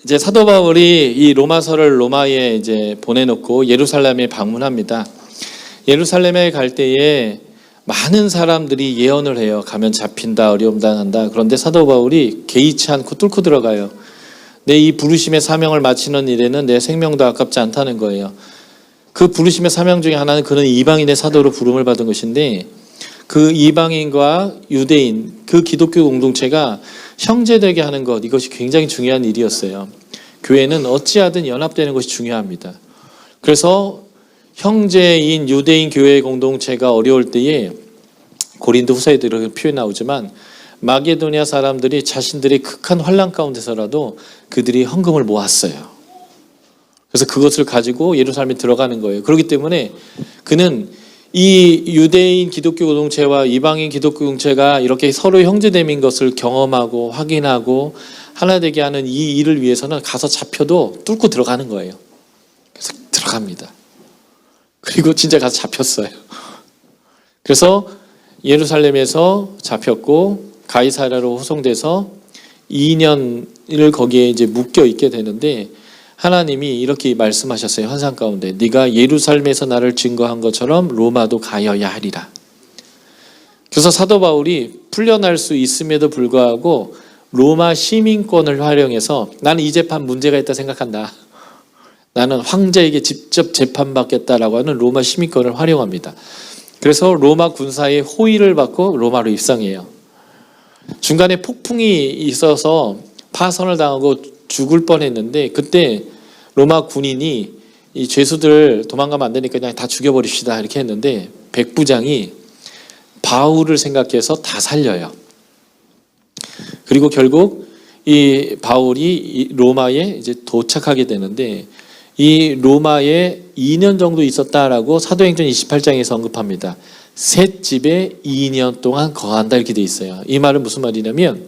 이제 사도 바울이 이 로마서를 로마에 이제 보내놓고 예루살렘에 방문합니다. 예루살렘에 갈 때에 많은 사람들이 예언을 해요. 가면 잡힌다, 어려움 당한다. 그런데 사도 바울이 개의치 않고 뚫고 들어가요. 내 이 부르심의 사명을 마치는 일에는 내 생명도 아깝지 않다는 거예요. 그 부르심의 사명 중에 하나는 그는 이방인의 사도로 부름을 받은 것인데, 그 이방인과 유대인, 그 기독교 공동체가 형제되게 하는 것, 이것이 굉장히 중요한 일이었어요. 교회는 어찌하든 연합되는 것이 중요합니다. 그래서 형제인 유대인 교회 공동체가 어려울 때에 고린도 후서에 이렇게 표현 나오지만, 마게도니아 사람들이 자신들의 극한 환난 가운데서라도 그들이 헌금을 모았어요. 그래서 그것을 가지고 예루살렘에 들어가는 거예요. 그렇기 때문에 그는 이 유대인 기독교 공동체와 이방인 기독교 공동체가 이렇게 서로 형제됨인 것을 경험하고 확인하고 하나 되게 하는 이 일을 위해서는 가서 잡혀도 뚫고 들어가는 거예요. 그래서 들어갑니다. 그리고 진짜 가서 잡혔어요. 그래서 예루살렘에서 잡혔고 가이사랴로 호송돼서 2년을 거기에 이제 묶여 있게 되는데, 하나님이 이렇게 말씀하셨어요. 환상 가운데 네가 예루살렘에서 나를 증거한 것처럼 로마도 가여야 하리라. 그래서 사도 바울이 풀려날 수 있음에도 불구하고 로마 시민권을 활용해서 나는 이 재판 문제가 있다 생각한다, 나는 황제에게 직접 재판받겠다라고 하는 로마 시민권을 활용합니다. 그래서 로마 군사의 호의를 받고 로마로 입성해요. 중간에 폭풍이 있어서 파선을 당하고 죽을 뻔했는데, 그때 로마 군인이 이 죄수들 도망가면 안 되니까 그냥 다 죽여버립시다 이렇게 했는데, 백부장이 바울을 생각해서 다 살려요. 그리고 결국 이 바울이 로마에 이제 도착하게 되는데, 이 로마에 2년 정도 있었다라고 사도행전 28장에서 언급합니다. 셋 집에 2년 동안 거한다 이렇게 돼 있어요. 이 말은 무슨 말이냐면,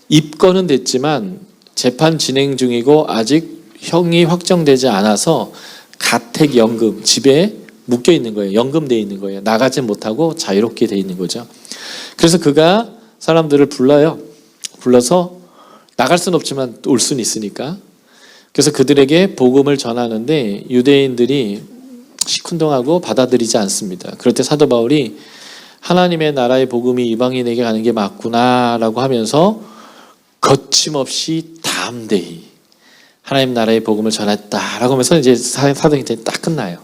입건은 됐지만 재판 진행 중이고 아직 형이 확정되지 않아서 가택연금, 집에 묶여 있는 거예요. 연금되어 있는 거예요. 나가지 못하고 자유롭게 돼 있는 거죠. 그래서 그가 사람들을 불러요. 불러서 나갈 수는 없지만 올 수는 있으니까. 그래서 그들에게 복음을 전하는데 유대인들이 시큰둥하고 받아들이지 않습니다. 그럴 때 사도 바울이 하나님의 나라의 복음이 이방인에게 가는 게 맞구나라고 하면서 거침없이 담대히 하나님 나라의 복음을 전했다라고 하면서 이제 사도행전이 딱 끝나요.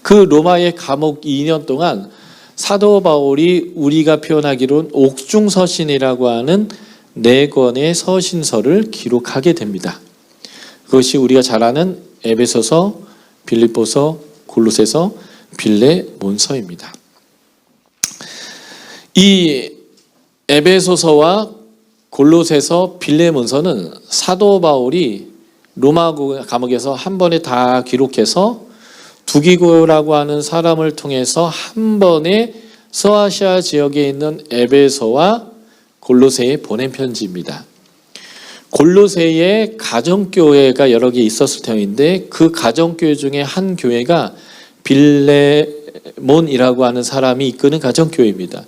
그 로마의 감옥 2년 동안 사도 바울이 우리가 표현하기로는 옥중서신이라고 하는 4권의 서신서를 기록하게 됩니다. 그것이 우리가 잘 아는 에베소서, 빌립보서, 골로새서, 빌레몬서입니다. 이 에베소서와 골로새서, 빌레몬서는 사도 바울이 로마 감옥에서 한 번에 다 기록해서 두기고라고 하는 사람을 통해서 한 번에 서아시아 지역에 있는 에베소와 골로새에 보낸 편지입니다. 골로새에 가정교회가 여러 개 있었을 터인데, 그 가정교회 중에 한 교회가 빌레몬이라고 하는 사람이 이끄는 가정교회입니다.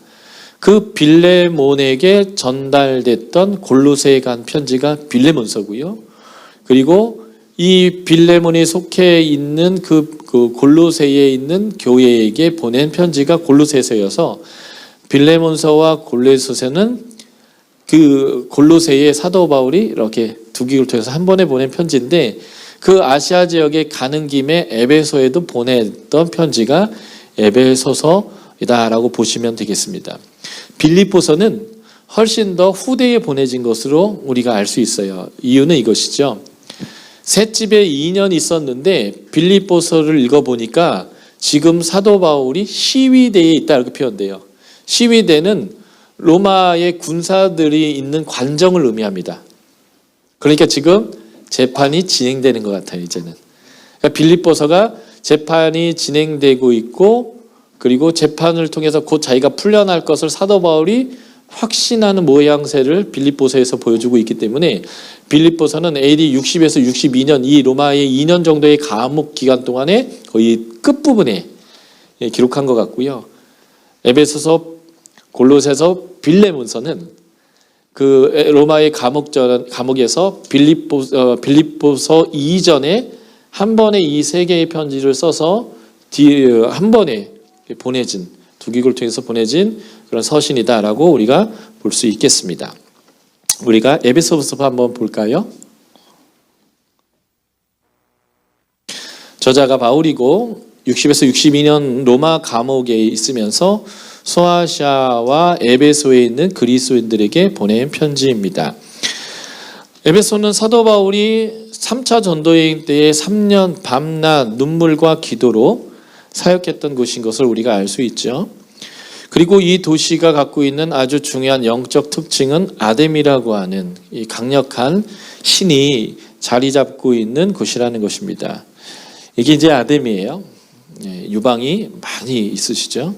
그 빌레몬에게 전달됐던 골로새에 간 편지가 빌레몬서고요. 그리고 이 빌레몬이 속해 있는 그 골로새에 있는 교회에게 보낸 편지가 골로새서여서, 빌레몬서와 골로새서는 그 골로새에 사도 바울이 이렇게 두 기를 통해서 한 번에 보낸 편지인데, 그 아시아 지역에 가는 김에 에베소에도 보냈던 편지가 에베소서이다라고 보시면 되겠습니다. 빌립보서는 훨씬 더 후대에 보내진 것으로 우리가 알 수 있어요. 이유는 이것이죠. 셋 집에 2년 있었는데 빌립보서를 읽어보니까 지금 사도 바울이 시위대에 있다 이렇게 표현돼요. 시위대는 로마의 군사들이 있는 관정을 의미합니다. 그러니까 지금 재판이 진행되는 것 같아요. 이제는 그러니까 빌립보서가 재판이 진행되고 있고, 그리고 재판을 통해서 곧 자기가 풀려날 것을 사도 바울이 확신하는 모양새를 빌립보서에서 보여주고 있기 때문에, 빌립보서는 AD 60에서 62년 이 로마의 2년 정도의 감옥 기간 동안에 거의 끝부분에 기록한 것 같고요. 에베소서, 골로새서, 빌레몬서는 그 로마의 감옥에서 빌립보서 이전에 한 번에 이 세 개의 편지를 써서 한 번에 보내진, 두 기구를 통해서 보내진 그런 서신이다라고 우리가 볼 수 있겠습니다. 우리가 에베소서 한번 볼까요? 저자가 바울이고 60에서 62년 로마 감옥에 있으면서 소아시아와 에베소에 있는 그리스도인들에게 보낸 편지입니다. 에베소는 사도 바울이 3차 전도여행 때에 3년 밤낮 눈물과 기도로 사역했던 곳인 것을 우리가 알 수 있죠. 그리고 이 도시가 갖고 있는 아주 중요한 영적 특징은 아뎀이라고 하는 이 강력한 신이 자리 잡고 있는 곳이라는 것입니다. 이게 이제 아뎀이에요. 유방이 많이 있으시죠.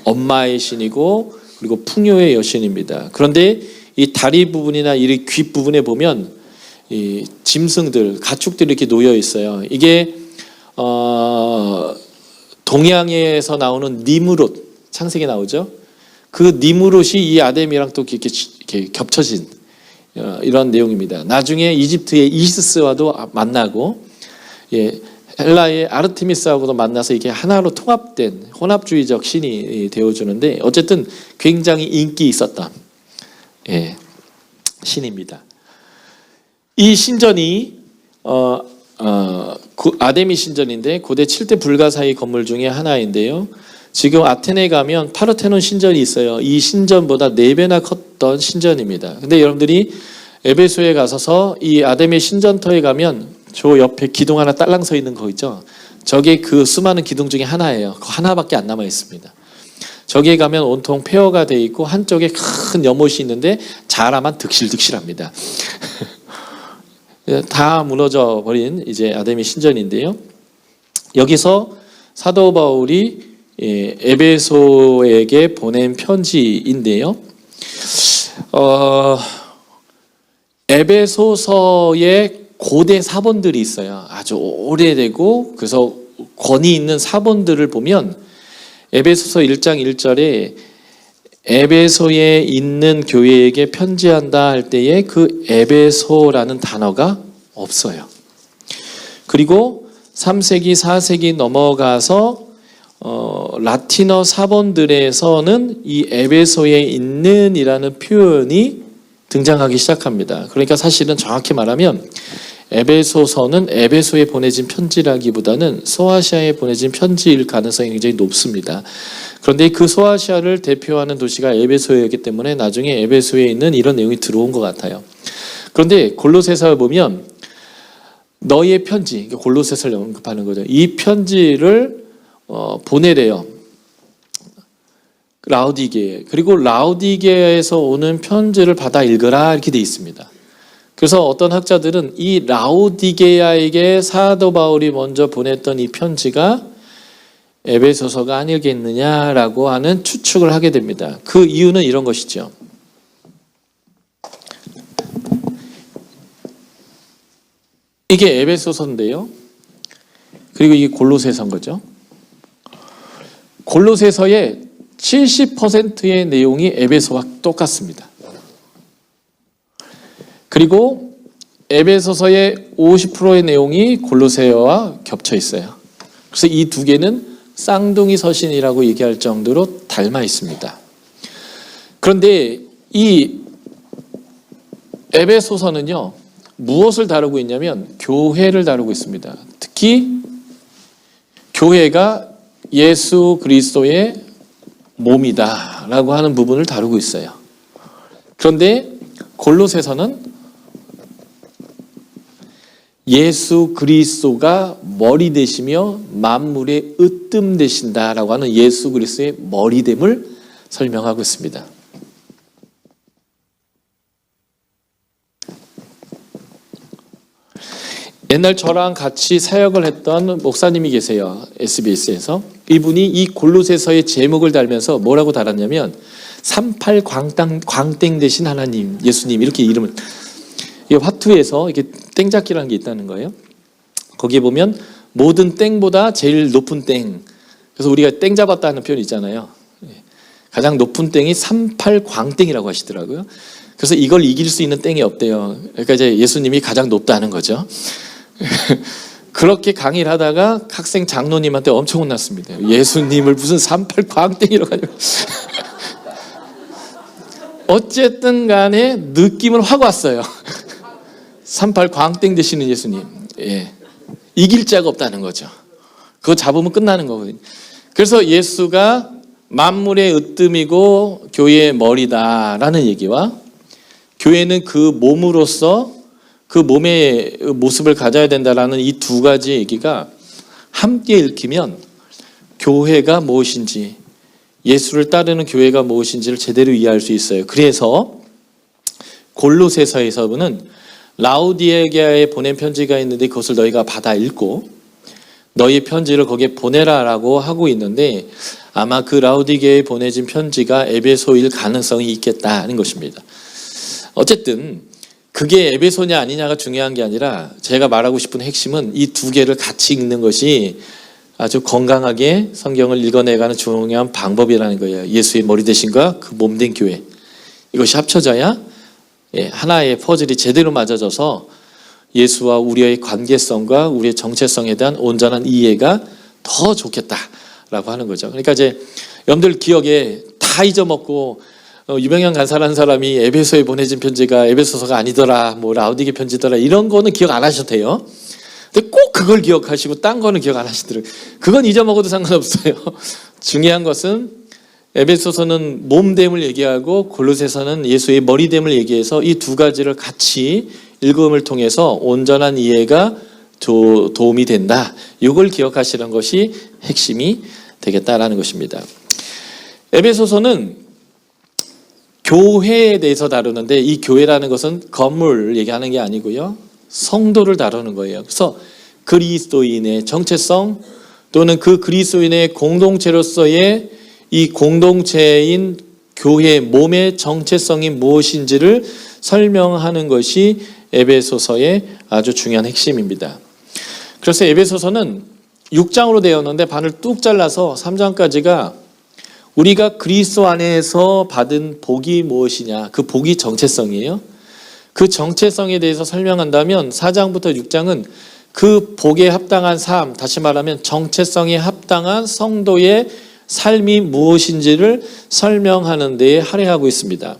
엄마의 신이고 그리고 풍요의 여신입니다. 그런데 이 다리 부분이나 이 귀 부분에 보면 이 짐승들, 가축들이 이렇게 놓여 있어요. 이게 동양에서 나오는 니무롯, 창세기에 나오죠. 그 니무롯이 이 아뎀이랑 또 이렇게 겹쳐진 이런 내용입니다. 나중에 이집트의 이시스와도 만나고, 헬라의 아르테미스하고도 만나서 이게 하나로 통합된 혼합주의적 신이 되어주는데, 어쨌든 굉장히 인기 있었던 신입니다. 이 신전이 아데미 신전인데 고대 7대 불가사의 건물 중에 하나인데요. 지금 아테네에 가면 파르테논 신전이 있어요. 이 신전보다 4배나 컸던 신전입니다. 근데 여러분들이 에베소에 가서서 이 아데미 신전터에 가면 저 옆에 기둥 하나 딸랑 서 있는 거 있죠. 저게 그 수많은 기둥 중에 하나예요. 그 하나밖에 안 남아 있습니다. 저기에 가면 온통 폐허가 돼 있고 한쪽에 큰 연못이 있는데 자라만 득실득실합니다. 다 무너져 버린 이제 아데미 신전인데요. 여기서 사도 바울이 에베소에게 보낸 편지인데요. 에베소서에 고대 사본들이 있어요. 아주 오래되고 그래서 권위 있는 사본들을 보면 에베소서 1장 1절에 에베소에 있는 교회에게 편지한다 할 때에 그 에베소라는 단어가 없어요. 그리고 3세기 4세기 넘어가서 라틴어 사본들에서는 이 에베소에 있는 이라는 표현이 등장하기 시작합니다. 그러니까 사실은 정확히 말하면 에베소서는 에베소에 보내진 편지라기보다는 소아시아에 보내진 편지일 가능성이 굉장히 높습니다. 그런데 그 소아시아를 대표하는 도시가 에베소였기 때문에 나중에 에베소에 있는 이런 내용이 들어온 것 같아요. 그런데 골로새서를 보면 너희의 편지, 골로새서를 언급하는 거죠. 이 편지를 보내래요. 라오디게에. 그리고 라오디게에서 오는 편지를 받아 읽으라 이렇게 돼 있습니다. 그래서 어떤 학자들은 이 라오디게아에게 사도 바울이 먼저 보냈던 이 편지가 에베소서가 아니겠느냐라고 하는 추측을 하게 됩니다. 그 이유는 이런 것이죠. 이게 에베소서인데요. 그리고 이게 골로새서인 거죠. 골로새서의 70%의 내용이 에베소와 똑같습니다. 그리고 에베소서의 50%의 내용이 골로새와 겹쳐 있어요. 그래서 이 두 개는 쌍둥이 서신이라고 얘기할 정도로 닮아 있습니다. 그런데 이 에베소서는요, 무엇을 다루고 있냐면 교회를 다루고 있습니다. 특히 교회가 예수 그리스도의 몸이다라고 하는 부분을 다루고 있어요. 그런데 골로새서는 예수 그리스도가 머리 되시며 만물의 으뜸 되신다라고 하는 예수 그리스도의 머리됨을 설명하고 있습니다. 옛날 저랑 같이 사역을 했던 목사님이 계세요. SBS에서. 이분이 이 골로새서의 제목을 달면서 뭐라고 달았냐면 38 광땡 되신 하나님, 예수님 이렇게 이름을, 이 화투에서 이렇게 땡잡기라는 게 있다는 거예요. 거기에 보면 모든 땡보다 제일 높은 땡. 그래서 우리가 땡 잡았다는 표현이 있잖아요. 가장 높은 땡이 38 광땡이라고 하시더라고요. 그래서 이걸 이길 수 있는 땡이 없대요. 그러니까 이제 예수님이 가장 높다는 거죠. 그렇게 강의를 하다가 학생 장로님한테 엄청 혼났습니다. 예수님을 무슨 38 광땡이라고 가지고. 어쨌든 간에 느낌은 확 왔어요. 38 광땡 되시는 예수님. 예. 이길 자가 없다는 거죠. 그거 잡으면 끝나는 거거든요. 그래서 예수가 만물의 으뜸이고 교회의 머리다라는 얘기와 교회는 그 몸으로서 그 몸의 모습을 가져야 된다라는 이 두 가지 얘기가 함께 읽히면 교회가 무엇인지, 예수를 따르는 교회가 무엇인지를 제대로 이해할 수 있어요. 그래서 골로새서에서는 라우디게아에 보낸 편지가 있는데 그것을 너희가 받아 읽고 너희 편지를 거기에 보내라라고 하고 있는데 아마 그 라우디게아에 보내진 편지가 에베소일 가능성이 있겠다는 것입니다. 어쨌든 그게 에베소냐 아니냐가 중요한 게 아니라 제가 말하고 싶은 핵심은 이 두 개를 같이 읽는 것이 아주 건강하게 성경을 읽어내가는 중요한 방법이라는 거예요. 예수의 머리 되신과 그 몸된 교회, 이것이 합쳐져야 하나의 퍼즐이 제대로 맞아져서 예수와 우리의 관계성과 우리의 정체성에 대한 온전한 이해가 더 좋겠다라고 하는 거죠. 그러니까 이제 여러분들 기억에 다 잊어먹고 유병현 간사라는 사람이 에베소에 보내진 편지가 에베소서가 아니더라, 뭐 라우디게 편지더라, 이런 거는 기억 안 하셔도 돼요. 근데 꼭 그걸 기억하시고 딴 거는 기억 안 하시더라고요. 그건 잊어먹어도 상관없어요. 중요한 것은 에베소서는 몸됨을 얘기하고 골로새서는 예수의 머리됨을 얘기해서 이 두 가지를 같이 읽음을 통해서 온전한 이해가 도움이 된다. 이걸 기억하시는 것이 핵심이 되겠다라는 것입니다. 에베소서는 교회에 대해서 다루는데 이 교회라는 것은 건물을 얘기하는 게 아니고요. 성도를 다루는 거예요. 그래서 그리스도인의 정체성 또는 그 그리스도인의 공동체로서의 이 공동체인 교회 몸의 정체성이 무엇인지를 설명하는 것이 에베소서의 아주 중요한 핵심입니다. 그래서 에베소서는 6장으로 되었는데 반을 뚝 잘라서 3장까지가 우리가 그리스도 안에서 받은 복이 무엇이냐, 그 복이 정체성이에요. 그 정체성에 대해서 설명한다면 4장부터 6장은 그 복에 합당한 삶, 다시 말하면 정체성에 합당한 성도의 삶이 무엇인지를 설명하는 데에 할애하고 있습니다.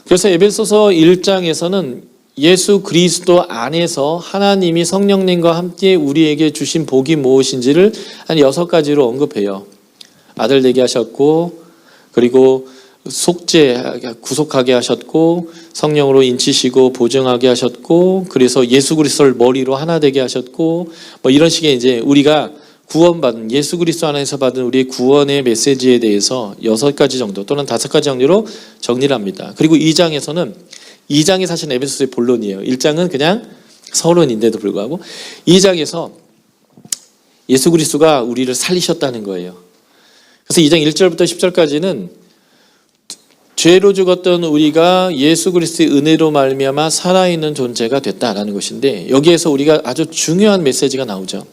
그래서 에베소서 1장에서는 예수 그리스도 안에서 하나님이 성령님과 함께 우리에게 주신 복이 무엇인지를 한 6가지로 언급해요. 아들 되게 하셨고, 그리고 구속하게 하셨고, 성령으로 인치시고 보증하게 하셨고, 그래서 예수 그리스도를 머리로 하나 되게 하셨고, 뭐 이런 식의 이제 우리가 구원받은, 예수 그리스도 안에서 받은 우리의 구원의 메시지에 대해서 6가지 정도 또는 5가지 정도로 정리를 합니다. 그리고 2장이 사실 에베소서의 본론이에요. 1장은 그냥 서론인데도 불구하고 2장에서 예수 그리스도가 우리를 살리셨다는 거예요. 그래서 2장 1절부터 10절까지는 죄로 죽었던 우리가 예수 그리스도의 은혜로 말미암아 살아있는 존재가 됐다라는 것인데 여기에서 우리가 아주 중요한 메시지가 나오죠.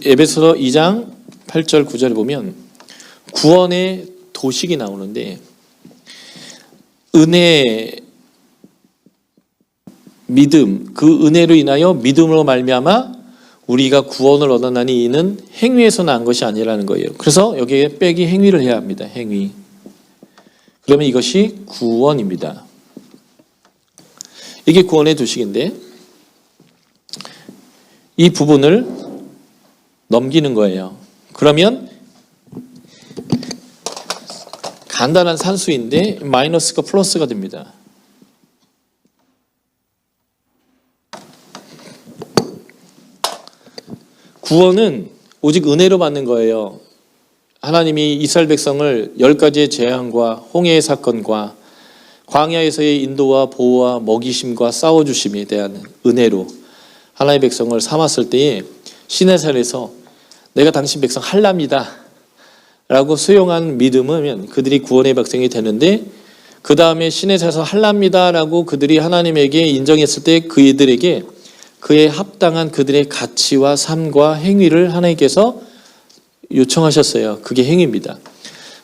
에베소서 2장 8절 9절에 보면 구원의 도식이 나오는데 은혜, 믿음, 그 은혜로 인하여 믿음으로 말미암아 우리가 구원을 얻었나니 이는 행위에서 난 것이 아니라는 거예요. 그래서 여기에 빼기 행위를 해야 합니다. 행위. 그러면 이것이 구원입니다. 이게 구원의 도식인데 이 부분을 넘기는 거예요. 그러면 간단한 산수인데 마이너스가 플러스가 됩니다. 구원은 오직 은혜로 받는 거예요. 하나님이 이스라엘 백성을 10가지의 재앙과 홍해의 사건과 광야에서의 인도와 보호와 먹이심과 싸워주심에 대한 은혜로 하나님의 백성을 삼았을 때에 시내산에서 내가 당신 백성 할랍니다 라고 수용한 믿음은 그들이 구원의 백성이 되는데 그 다음에 시내산에서 할랍니다 라고 그들이 하나님에게 인정했을 때 그들에게 그에 합당한 그들의 가치와 삶과 행위를 하나님께서 요청하셨어요. 그게 행위입니다.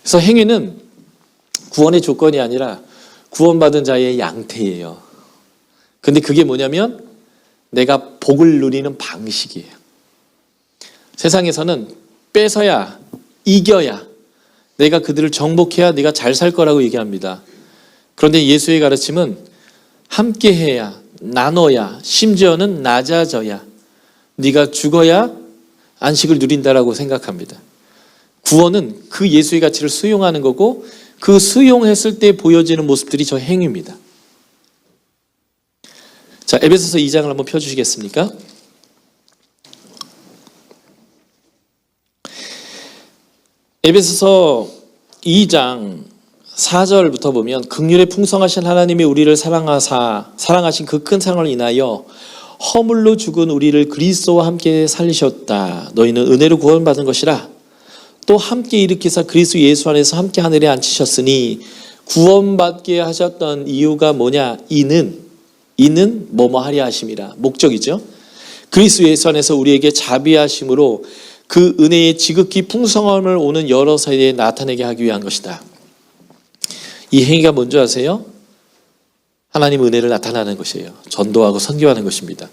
그래서 행위는 구원의 조건이 아니라 구원받은 자의 양태예요. 근데 그게 뭐냐면 내가 복을 누리는 방식이에요. 세상에서는 뺏어야, 이겨야, 내가 그들을 정복해야 네가 잘 살 거라고 얘기합니다. 그런데 예수의 가르침은 함께해야, 나눠야, 심지어는 낮아져야, 네가 죽어야 안식을 누린다라고 생각합니다. 구원은 그 예수의 가치를 수용하는 거고, 그 수용했을 때 보여지는 모습들이 저 행위입니다. 자, 에베소서 2장을 한번 펴주시겠습니까? 에베소서 2장 4절부터 보면 긍휼에 풍성하신 하나님이 우리를 사랑하신 그 큰 사랑을 인하여 허물로 죽은 우리를 그리스도와 함께 살리셨다. 너희는 은혜로 구원받은 것이라. 또 함께 일으키사 그리스도 예수 안에서 함께 하늘에 앉히셨으니 구원받게 하셨던 이유가 뭐냐? 이는 뭐뭐 하려 하심이라. 목적이죠. 그리스도 예수 안에서 우리에게 자비하심으로 그 은혜의 지극히 풍성함을 오는 여러 세대에 나타내게 하기 위한 것이다. 이 행위가 뭔지 아세요? 하나님 은혜를 나타내는 것이에요. 전도하고 선교하는 것입니다.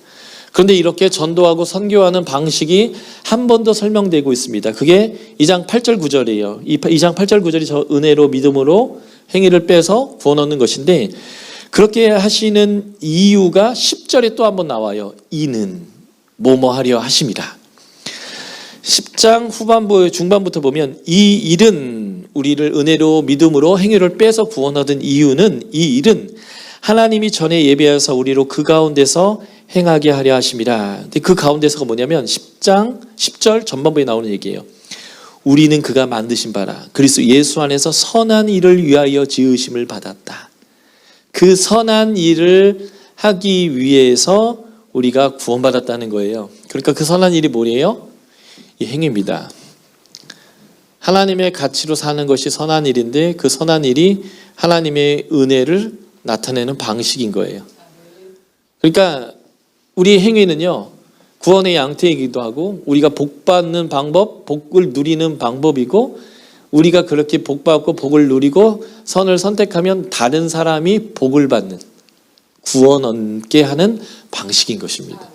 그런데 이렇게 전도하고 선교하는 방식이 한 번 더 설명되고 있습니다. 그게 2장 8절 9절이에요. 2장 8절 9절이 저 은혜로 믿음으로 행위를 빼서 구원 얻는 것인데, 그렇게 하시는 이유가 10절에 또 한 번 나와요. 이는 뭐뭐 하려 하심이라. 10장 중반부터 보면 이 일은, 우리를 은혜로 믿음으로 행위를 빼서 구원 얻은 이유는, 이 일은 하나님이 전에 예비하여서 우리로 그 가운데서 행하게 하려 하심이라. 근데 그 가운데서가 뭐냐면 10장 10절 전반부에 나오는 얘기예요. 우리는 그가 만드신 바라 그리스도 예수 안에서 선한 일을 위하여 지으심을 받았다. 그 선한 일을 하기 위해서 우리가 구원받았다는 거예요. 그러니까 그 선한 일이 뭐예요? 이 행위입니다. 하나님의 가치로 사는 것이 선한 일인데, 그 선한 일이 하나님의 은혜를 나타내는 방식인 거예요. 그러니까 우리의 행위는요, 구원의 양태이기도 하고, 우리가 복받는 방법, 복을 누리는 방법이고, 우리가 그렇게 복받고 복을 누리고 선을 선택하면 다른 사람이 복을 받는, 구원 얻게 하는 방식인 것입니다.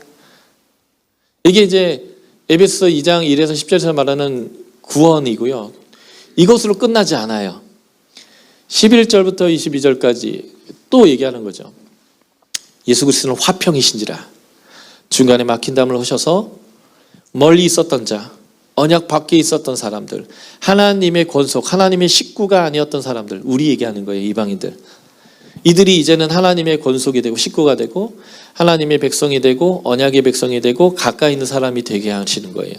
이게 이제 에베소서 2장 1에서 10절에서 말하는 구원이고요. 이것으로 끝나지 않아요. 11절부터 22절까지 또 얘기하는 거죠. 예수 그리스도는 화평이신지라. 중간에 막힌 담을 하셔서 멀리 있었던 자, 언약 밖에 있었던 사람들, 하나님의 권속, 하나님의 식구가 아니었던 사람들, 우리 얘기하는 거예요. 이방인들. 이들이 이제는 하나님의 권속이 되고 식구가 되고 하나님의 백성이 되고 언약의 백성이 되고 가까이 있는 사람이 되게 하시는 거예요.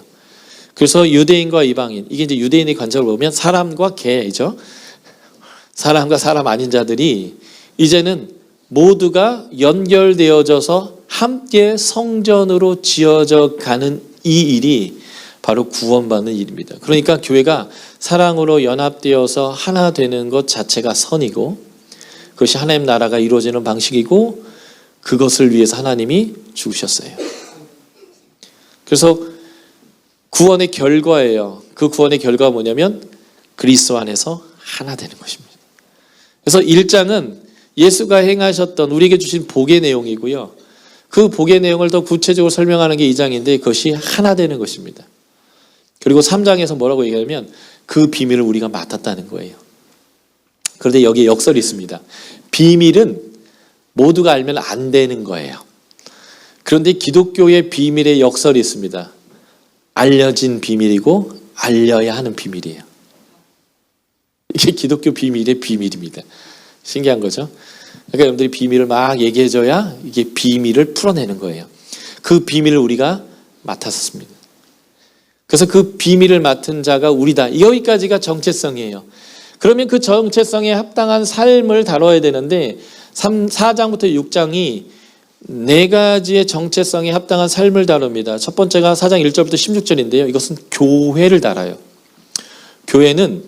그래서 유대인과 이방인, 이게 이제 유대인의 관점을 보면 사람과 개죠. 사람과 사람 아닌 자들이 이제는 모두가 연결되어져서 함께 성전으로 지어져 가는 이 일이 바로 구원받는 일입니다. 그러니까 교회가 사랑으로 연합되어서 하나 되는 것 자체가 선이고, 그것이 하나님 나라가 이루어지는 방식이고, 그것을 위해서 하나님이 죽으셨어요. 그래서 구원의 결과예요. 그 구원의 결과가 뭐냐면 그리스도 안에서 하나 되는 것입니다. 그래서 1장은 예수가 행하셨던 우리에게 주신 복의 내용이고요. 그 복의 내용을 더 구체적으로 설명하는 게 2장인데 그것이 하나 되는 것입니다. 그리고 3장에서 뭐라고 얘기하냐면 그 비밀을 우리가 맡았다는 거예요. 그런데 여기에 역설이 있습니다. 비밀은 모두가 알면 안 되는 거예요. 그런데 기독교의 비밀의 역설이 있습니다. 알려진 비밀이고 알려야 하는 비밀이에요. 이게 기독교 비밀의 비밀입니다. 신기한 거죠. 그러니까 여러분들이 비밀을 막 얘기해줘야 이게 비밀을 풀어내는 거예요. 그 비밀을 우리가 맡았습니다. 그래서 그 비밀을 맡은 자가 우리다. 여기까지가 정체성이에요. 그러면 그 정체성에 합당한 삶을 다뤄야 되는데 4장부터 6장이 4가지의 정체성에 합당한 삶을 다룹니다. 첫 번째가 4장 1절부터 16절인데요. 이것은 교회를 다뤄요. 교회는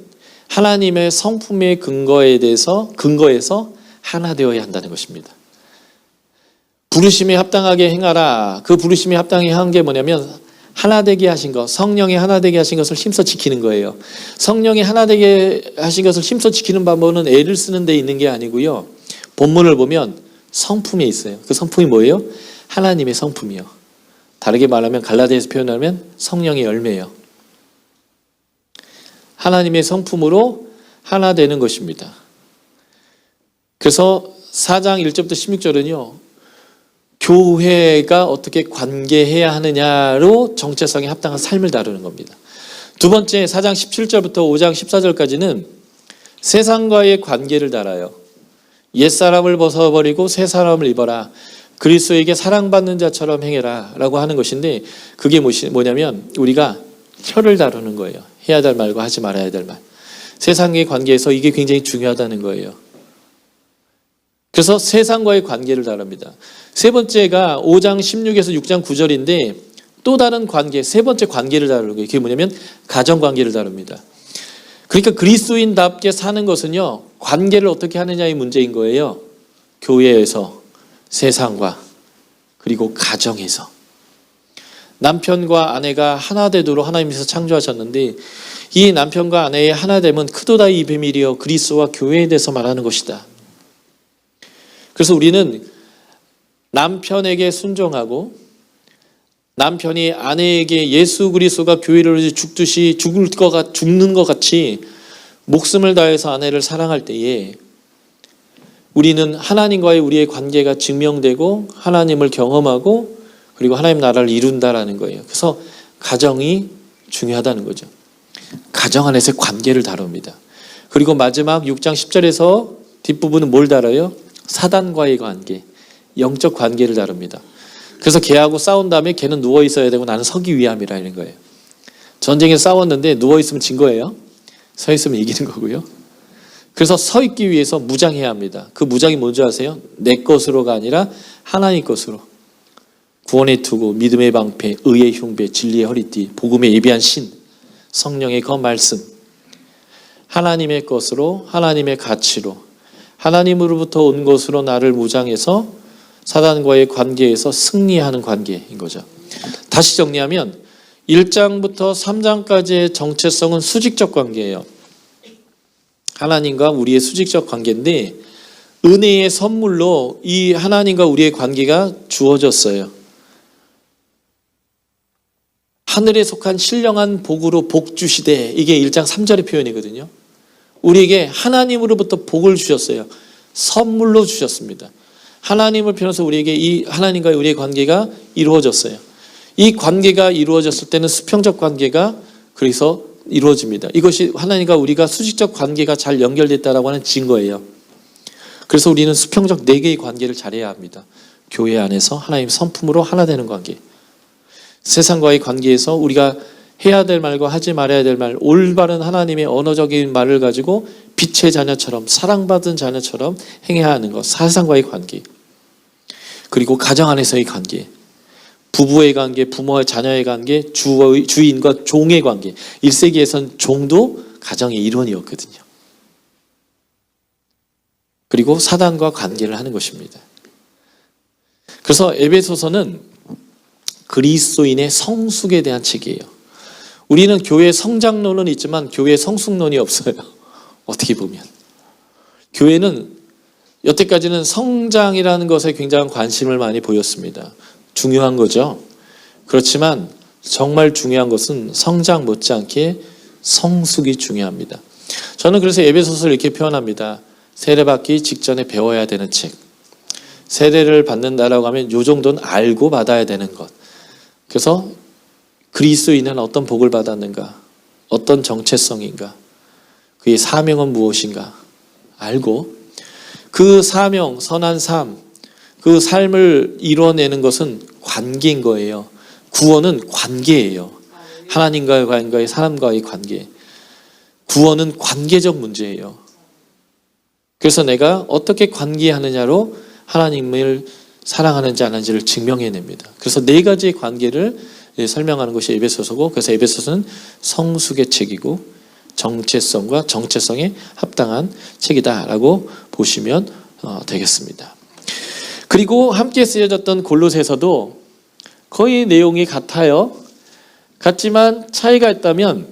하나님의 성품의 근거에서 하나 되어야 한다는 것입니다. 부르심에 합당하게 행하라. 그 부르심에 합당하게 한 게 뭐냐면 하나 되게 하신 것, 성령이 하나 되게 하신 것을 힘써 지키는 거예요. 성령이 하나 되게 하신 것을 힘써 지키는 방법은 애를 쓰는 데 있는 게 아니고요. 본문을 보면 성품에 있어요. 그 성품이 뭐예요? 하나님의 성품이요. 다르게 말하면 갈라디아에서 표현하면 성령의 열매예요. 하나님의 성품으로 하나 되는 것입니다. 그래서 4장 1절부터 16절은요. 교회가 어떻게 관계해야 하느냐로 정체성에 합당한 삶을 다루는 겁니다. 두 번째 4장 17절부터 5장 14절까지는 세상과의 관계를 달아요. 옛사람을 벗어버리고 새 사람을 입어라. 그리스도에게 사랑받는 자처럼 행해라 라고 하는 것인데 그게 뭐냐면 우리가 혀를 다루는 거예요. 해야 될 말과 하지 말아야 될 말. 세상의 관계에서 이게 굉장히 중요하다는 거예요. 그래서 세상과의 관계를 다룹니다. 세 번째가 5장 16에서 6장 9절인데 또 다른 관계, 세 번째 관계를 다루는 거예요. 그게 뭐냐면 가정관계를 다룹니다. 그러니까 그리스도인답게 사는 것은요. 관계를 어떻게 하느냐의 문제인 거예요. 교회에서, 세상과, 그리고 가정에서. 남편과 아내가 하나 되도록 하나님께서 창조하셨는데 이 남편과 아내의 하나됨은 크도다 이 비밀이여 그리스도와 교회에 대해서 말하는 것이다. 그래서 우리는 남편에게 순종하고 남편이 아내에게 예수 그리스도가 교회를 죽듯이 죽는 것 같이 목숨을 다해서 아내를 사랑할 때에 우리는 하나님과의 우리의 관계가 증명되고 하나님을 경험하고 그리고 하나님 나라를 이룬다라는 거예요. 그래서 가정이 중요하다는 거죠. 가정 안에서의 관계를 다룹니다. 그리고 마지막 6장 10절에서 뒷부분은 뭘 다뤄요? 사단과의 관계, 영적 관계를 다룹니다. 그래서 걔하고 싸운 다음에 걔는 누워 있어야 되고 나는 서기 위함이라는 거예요. 전쟁에 싸웠는데 누워 있으면 진 거예요. 서 있으면 이기는 거고요. 그래서 서 있기 위해서 무장해야 합니다. 그 무장이 뭔지 아세요? 내 것으로가 아니라 하나님 것으로. 구원의 투구, 믿음의 방패, 의의 흉배, 진리의 허리띠, 복음의 예비한 신, 성령의 그 말씀. 하나님의 것으로, 하나님의 가치로, 하나님으로부터 온 것으로 나를 무장해서 사단과의 관계에서 승리하는 관계인 거죠. 다시 정리하면 1장부터 3장까지의 정체성은 수직적 관계예요. 하나님과 우리의 수직적 관계인데 은혜의 선물로 이 하나님과 우리의 관계가 주어졌어요. 하늘에 속한 신령한 복으로 복 주시되 이게 1장 3절의 표현이거든요. 우리에게 하나님으로부터 복을 주셨어요. 선물로 주셨습니다. 하나님을 빌어서 우리에게 이 하나님과 우리의 관계가 이루어졌어요. 이 관계가 이루어졌을 때는 수평적 관계가 그래서 이루어집니다. 이것이 하나님과 우리가 수직적 관계가 잘 연결됐다라고 하는 증거예요. 그래서 우리는 수평적 4개의 관계를 잘해야 합니다. 교회 안에서 하나님 성품으로 하나 되는 관계. 세상과의 관계에서 우리가 해야 될 말과 하지 말아야 될 말, 올바른 하나님의 언어적인 말을 가지고 빛의 자녀처럼 사랑받은 자녀처럼 행해야 하는 것, 세상과의 관계. 그리고 가정 안에서의 관계, 부부의 관계, 부모와 자녀의 관계, 주인과 종의 관계. 1세기에선 종도 가정의 일원이었거든요. 그리고 사단과 관계를 하는 것입니다. 그래서 에베소서는 그리스도인의 성숙에 대한 책이에요. 우리는 교회 성장론은 있지만 교회 성숙론이 없어요. 어떻게 보면. 교회는 여태까지는 성장이라는 것에 굉장한 관심을 많이 보였습니다. 중요한 거죠. 그렇지만 정말 중요한 것은 성장 못지않게 성숙이 중요합니다. 저는 그래서 에베소서를 이렇게 표현합니다. 세례받기 직전에 배워야 되는 책. 세례를 받는다라고 하면 이 정도는 알고 받아야 되는 것. 그래서 그리스도인은 어떤 복을 받았는가? 어떤 정체성인가? 그의 사명은 무엇인가? 알고 그 사명, 선한 삶, 그 삶을 이뤄내는 것은 관계인 거예요. 구원은 관계예요. 하나님과의 관계, 사람과의 관계. 구원은 관계적 문제예요. 그래서 내가 어떻게 관계하느냐로 하나님을 사랑하는지 안 하는지를 증명해냅니다. 그래서 4가지의 관계를 설명하는 것이 에베소서고, 그래서 에베소서는 성숙의 책이고 정체성과 정체성에 합당한 책이다라고 보시면 되겠습니다. 그리고 함께 쓰여졌던 골로새서도 거의 내용이 같아요. 같지만 차이가 있다면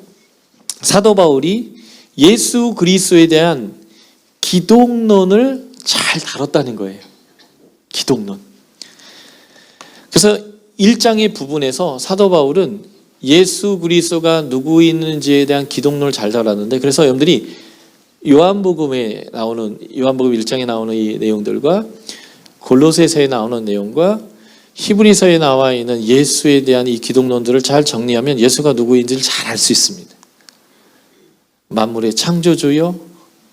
사도 바울이 예수 그리스도에 대한 기독론을 잘 다뤘다는 거예요. 기독론. 그래서 1장의 부분에서 사도 바울은 예수 그리스도가 누구있는지에 대한 기독론을 잘 다뤘는데, 그래서 여러분들이 요한복음 1장에 나오는 이 내용들과 골로새서에 나오는 내용과 히브리서에 나와 있는 예수에 대한 이 기독론들을 잘 정리하면 예수가 누구인지를 잘 알 수 있습니다. 만물의 창조주요,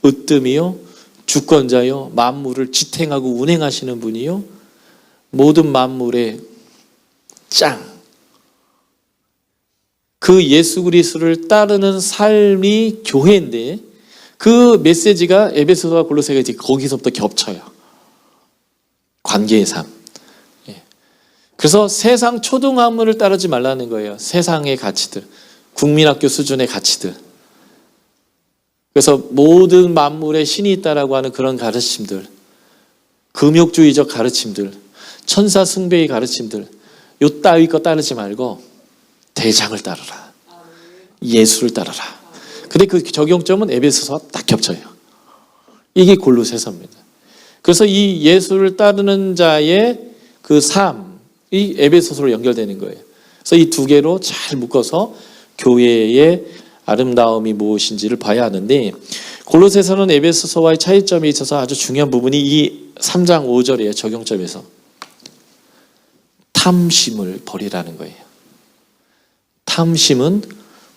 으뜸이요, 주권자요, 만물을 지탱하고 운행하시는 분이요, 모든 만물의 짱. 그 예수 그리스도를 따르는 삶이 교회인데, 그 메시지가 에베소서와 골로새가 이제 거기서부터 겹쳐요. 관계의 삶. 그래서 세상 초등학문을 따르지 말라는 거예요. 세상의 가치들, 국민학교 수준의 가치들. 그래서 모든 만물에 신이 있다라고 하는 그런 가르침들, 금욕주의적 가르침들, 천사 숭배의 가르침들, 요 따위 거 따르지 말고 대장을 따르라. 예수를 따르라. 근데 그 적용점은 에베소서와 딱 겹쳐요. 이게 골로새서입니다. 그래서 이 예수를 따르는 자의 그 삶이 에베소서로 연결되는 거예요. 그래서 이 두 개로 잘 묶어서 교회의 아름다움이 무엇인지를 봐야 하는데, 골로새서는 에베소서와의 차이점이 있어서 아주 중요한 부분이 이 3장 5절이에요. 적용점에서 탐심을 버리라는 거예요. 탐심은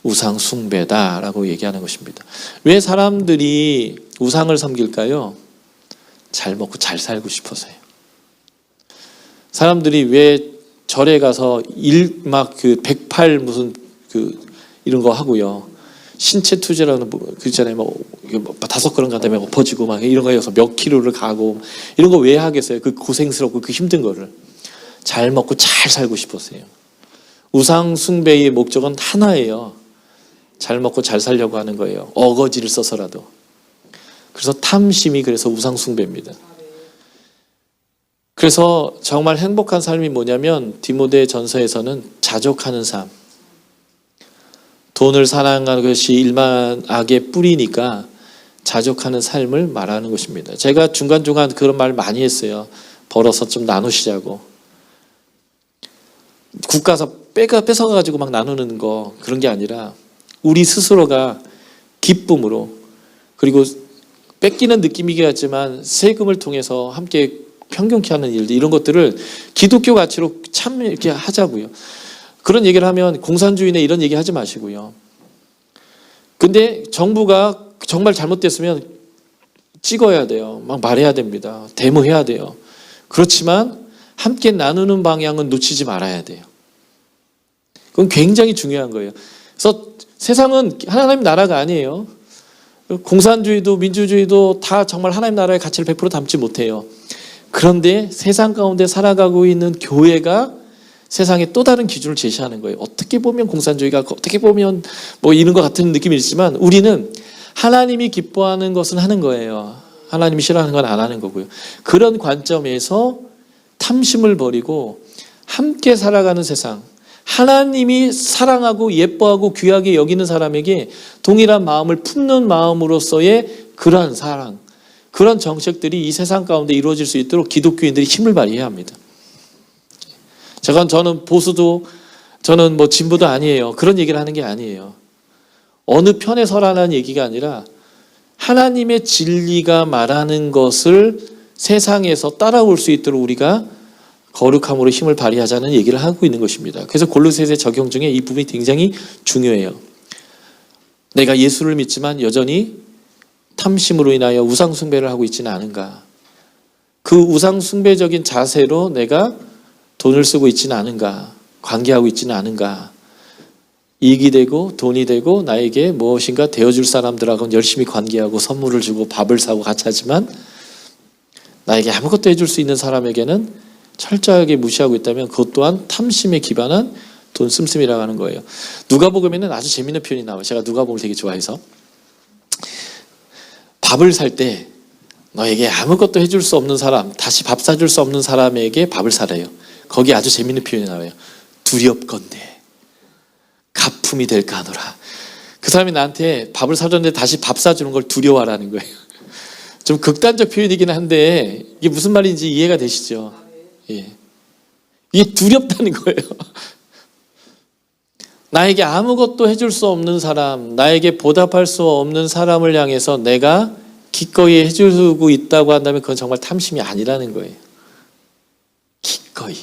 우상 숭배다라고 얘기하는 것입니다. 왜 사람들이 우상을 섬길까요? 잘 먹고 잘 살고 싶어서요. 사람들이 왜 절에 가서 백팔 무슨 이런 거 하고요. 신체 투자라는 그 있잖아요. 뭐 5그릇 간다음에 엎어지고 막 이런 거여서 몇 킬로를 가고 이런 거 왜 하겠어요? 그 고생스럽고 그 힘든 거를 잘 먹고 잘 살고 싶었어요. 우상 숭배의 목적은 하나예요. 잘 먹고 잘 살려고 하는 거예요. 어거지를 써서라도. 그래서 탐심이 그래서 우상 숭배입니다. 그래서 정말 행복한 삶이 뭐냐면 디모데 전서에서는 자족하는 삶. 돈을 사랑하는 것이 일만 악의 뿌리니까 자족하는 삶을 말하는 것입니다. 제가 중간중간 그런 말 많이 했어요. 벌어서 좀 나누시자고. 국 가서 뺏어가지고 막 나누는 거 그런 게 아니라 우리 스스로가 기쁨으로, 그리고 뺏기는 느낌이긴 하지만 세금을 통해서 함께 평경케 하는 일들, 이런 것들을 기독교 가치로 참 이렇게 하자고요. 그런 얘기를 하면 공산주의네 이런 얘기 하지 마시고요. 근데 정부가 정말 잘못됐으면 찍어야 돼요. 막 말해야 됩니다. 데모해야 돼요. 그렇지만 함께 나누는 방향은 놓치지 말아야 돼요. 그건 굉장히 중요한 거예요. 그래서 세상은 하나님 나라가 아니에요. 공산주의도 민주주의도 다 정말 하나님 나라의 가치를 100% 담지 못해요. 그런데 세상 가운데 살아가고 있는 교회가 세상에 또 다른 기준을 제시하는 거예요. 어떻게 보면 공산주의가, 어떻게 보면 뭐 이런 것 같은 느낌이 있지만 우리는 하나님이 기뻐하는 것은 하는 거예요. 하나님이 싫어하는 건 안 하는 거고요. 그런 관점에서 탐심을 버리고 함께 살아가는 세상, 하나님이 사랑하고 예뻐하고 귀하게 여기는 사람에게 동일한 마음을 품는 마음으로서의 그러한 사랑, 그런 정책들이 이 세상 가운데 이루어질 수 있도록 기독교인들이 힘을 발휘해야 합니다. 저는 보수도, 저는 뭐 진보도 아니에요. 그런 얘기를 하는 게 아니에요. 어느 편에 서라는 얘기가 아니라 하나님의 진리가 말하는 것을 세상에서 따라올 수 있도록 우리가 거룩함으로 힘을 발휘하자는 얘기를 하고 있는 것입니다. 그래서 골로새서 적용 중에 이 부분이 굉장히 중요해요. 내가 예수를 믿지만 여전히 탐심으로 인하여 우상 숭배를 하고 있지는 않은가? 그 우상 숭배적인 자세로 내가 돈을 쓰고 있지는 않은가? 관계하고 있지는 않은가? 이익이 되고 돈이 되고 나에게 무엇인가 되어줄 사람들하고는 열심히 관계하고 선물을 주고 밥을 사고 같이 하지만 나에게 아무것도 해줄 수 있는 사람에게는 철저하게 무시하고 있다면 그것 또한 탐심에 기반한 돈 씀씀이라고 하는 거예요. 누가복음에는 아주 재미있는 표현이 나와요. 제가 누가복음을 되게 좋아해서 밥을 살 때 너에게 아무것도 해줄 수 없는 사람, 다시 밥 사줄 수 없는 사람에게 밥을 사래요. 거기 아주 재미있는 표현이 나와요. 두렵건대. 기품이 될까 하노라. 그 사람이 나한테 밥을 사줬는데 다시 밥 사주는 걸 두려워하라는 거예요. 좀 극단적 표현이긴 한데 이게 무슨 말인지 이해가 되시죠? 예. 이게 두렵다는 거예요. 나에게 아무것도 해줄 수 없는 사람, 나에게 보답할 수 없는 사람을 향해서 내가 기꺼이 해주고 있다고 한다면 그건 정말 탐심이 아니라는 거예요. 기꺼이.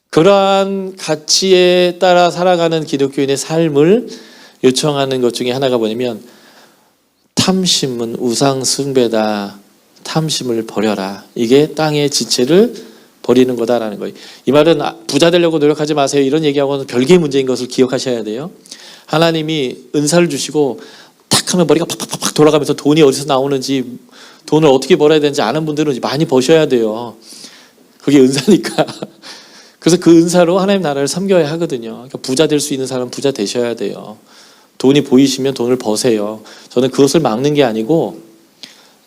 그러한 가치에 따라 살아가는 기독교인의 삶을 요청하는 것 중에 하나가 뭐냐면 탐심은 우상 숭배다. 탐심을 버려라. 이게 땅의 지체를 버리는 거다라는 거예요. 이 말은 부자 되려고 노력하지 마세요. 이런 얘기하고는 별개의 문제인 것을 기억하셔야 돼요. 하나님이 은사를 주시고 탁 하면 머리가 팍팍팍 돌아가면서 돈이 어디서 나오는지 돈을 어떻게 벌어야 되는지 아는 분들은 많이 버셔야 돼요. 그게 은사니까. 그래서 그 은사로 하나님 나라를 섬겨야 하거든요. 그러니까 부자 될 수 있는 사람은 부자 되셔야 돼요. 돈이 보이시면 돈을 버세요. 저는 그것을 막는 게 아니고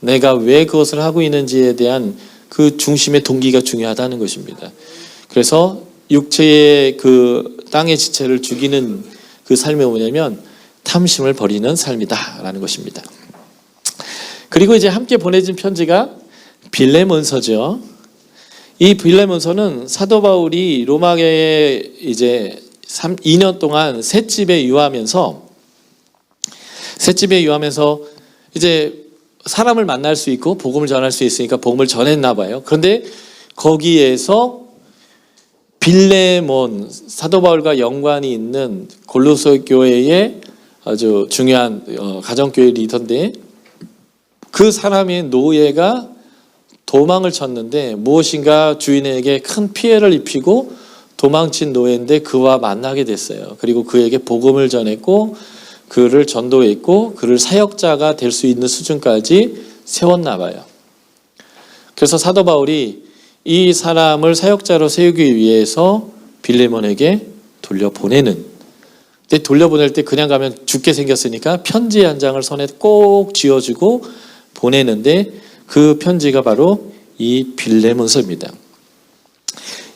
내가 왜 그것을 하고 있는지에 대한 그 중심의 동기가 중요하다는 것입니다. 그래서 육체의 그 땅의 지체를 죽이는 그 삶이 뭐냐면 탐심을 버리는 삶이다라는 것입니다. 그리고 이제 함께 보내진 편지가 빌레몬서죠. 이 빌레몬서는 사도 바울이 로마에 이제 2년 동안 셋집에 유하면서 이제 사람을 만날 수 있고 복음을 전할 수 있으니까 복음을 전했나 봐요. 그런데 거기에서 빌레몬, 사도 바울과 연관이 있는 골로새 교회의 아주 중요한 가정교회 리더인데 그 사람의 노예가 도망을 쳤는데 무엇인가 주인에게 큰 피해를 입히고 도망친 노예인데 그와 만나게 됐어요. 그리고 그에게 복음을 전했고 그를 전도했고 그를 사역자가 될 수 있는 수준까지 세웠나 봐요. 그래서 사도 바울이 이 사람을 사역자로 세우기 위해서 빌레몬에게 돌려보내는, 근데 돌려보낼 때 그냥 가면 죽게 생겼으니까 편지 한 장을 손에 꼭 쥐어주고 보내는데 그 편지가 바로 이 빌레몬서입니다.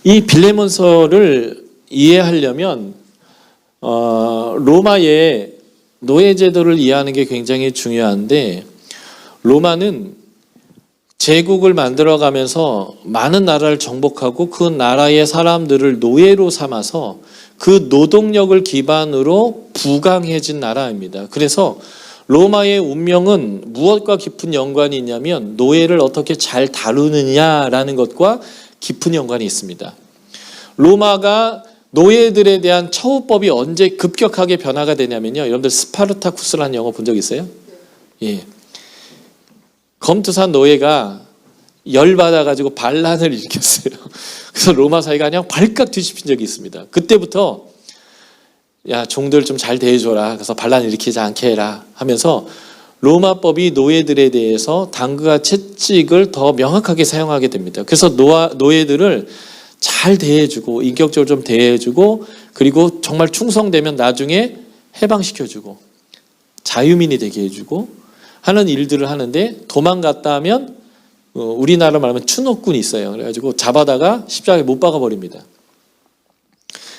이 빌레몬서를 이해하려면 로마의 노예제도를 이해하는 게 굉장히 중요한데 로마는 제국을 만들어가면서 많은 나라를 정복하고 그 나라의 사람들을 노예로 삼아서 그 노동력을 기반으로 부강해진 나라입니다. 그래서 로마의 운명은 무엇과 깊은 연관이 있냐면 노예를 어떻게 잘 다루느냐라는 것과 깊은 연관이 있습니다. 로마가 노예들에 대한 처우법이 언제 급격하게 변화가 되냐면요. 여러분들 스파르타쿠스라는 영화 본 적 있어요? 예. 검투산 노예가 열받아가지고 반란을 일으켰어요. 그래서 로마 사회가 그냥 발칵 뒤집힌 적이 있습니다. 그때부터 야 종들 좀 잘 대해줘라. 그래서 반란 일으키지 않게 해라 하면서 로마법이 노예들에 대해서 당근과 채찍을 더 명확하게 사용하게 됩니다. 그래서 노예들을 잘 대해주고 인격적으로 좀 대해주고 그리고 정말 충성되면 나중에 해방시켜주고 자유민이 되게 해주고 하는 일들을 하는데 도망갔다 하면 우리나라 말하면 추노꾼이 있어요. 그래가지고 잡아다가 십자가에 못 박아버립니다.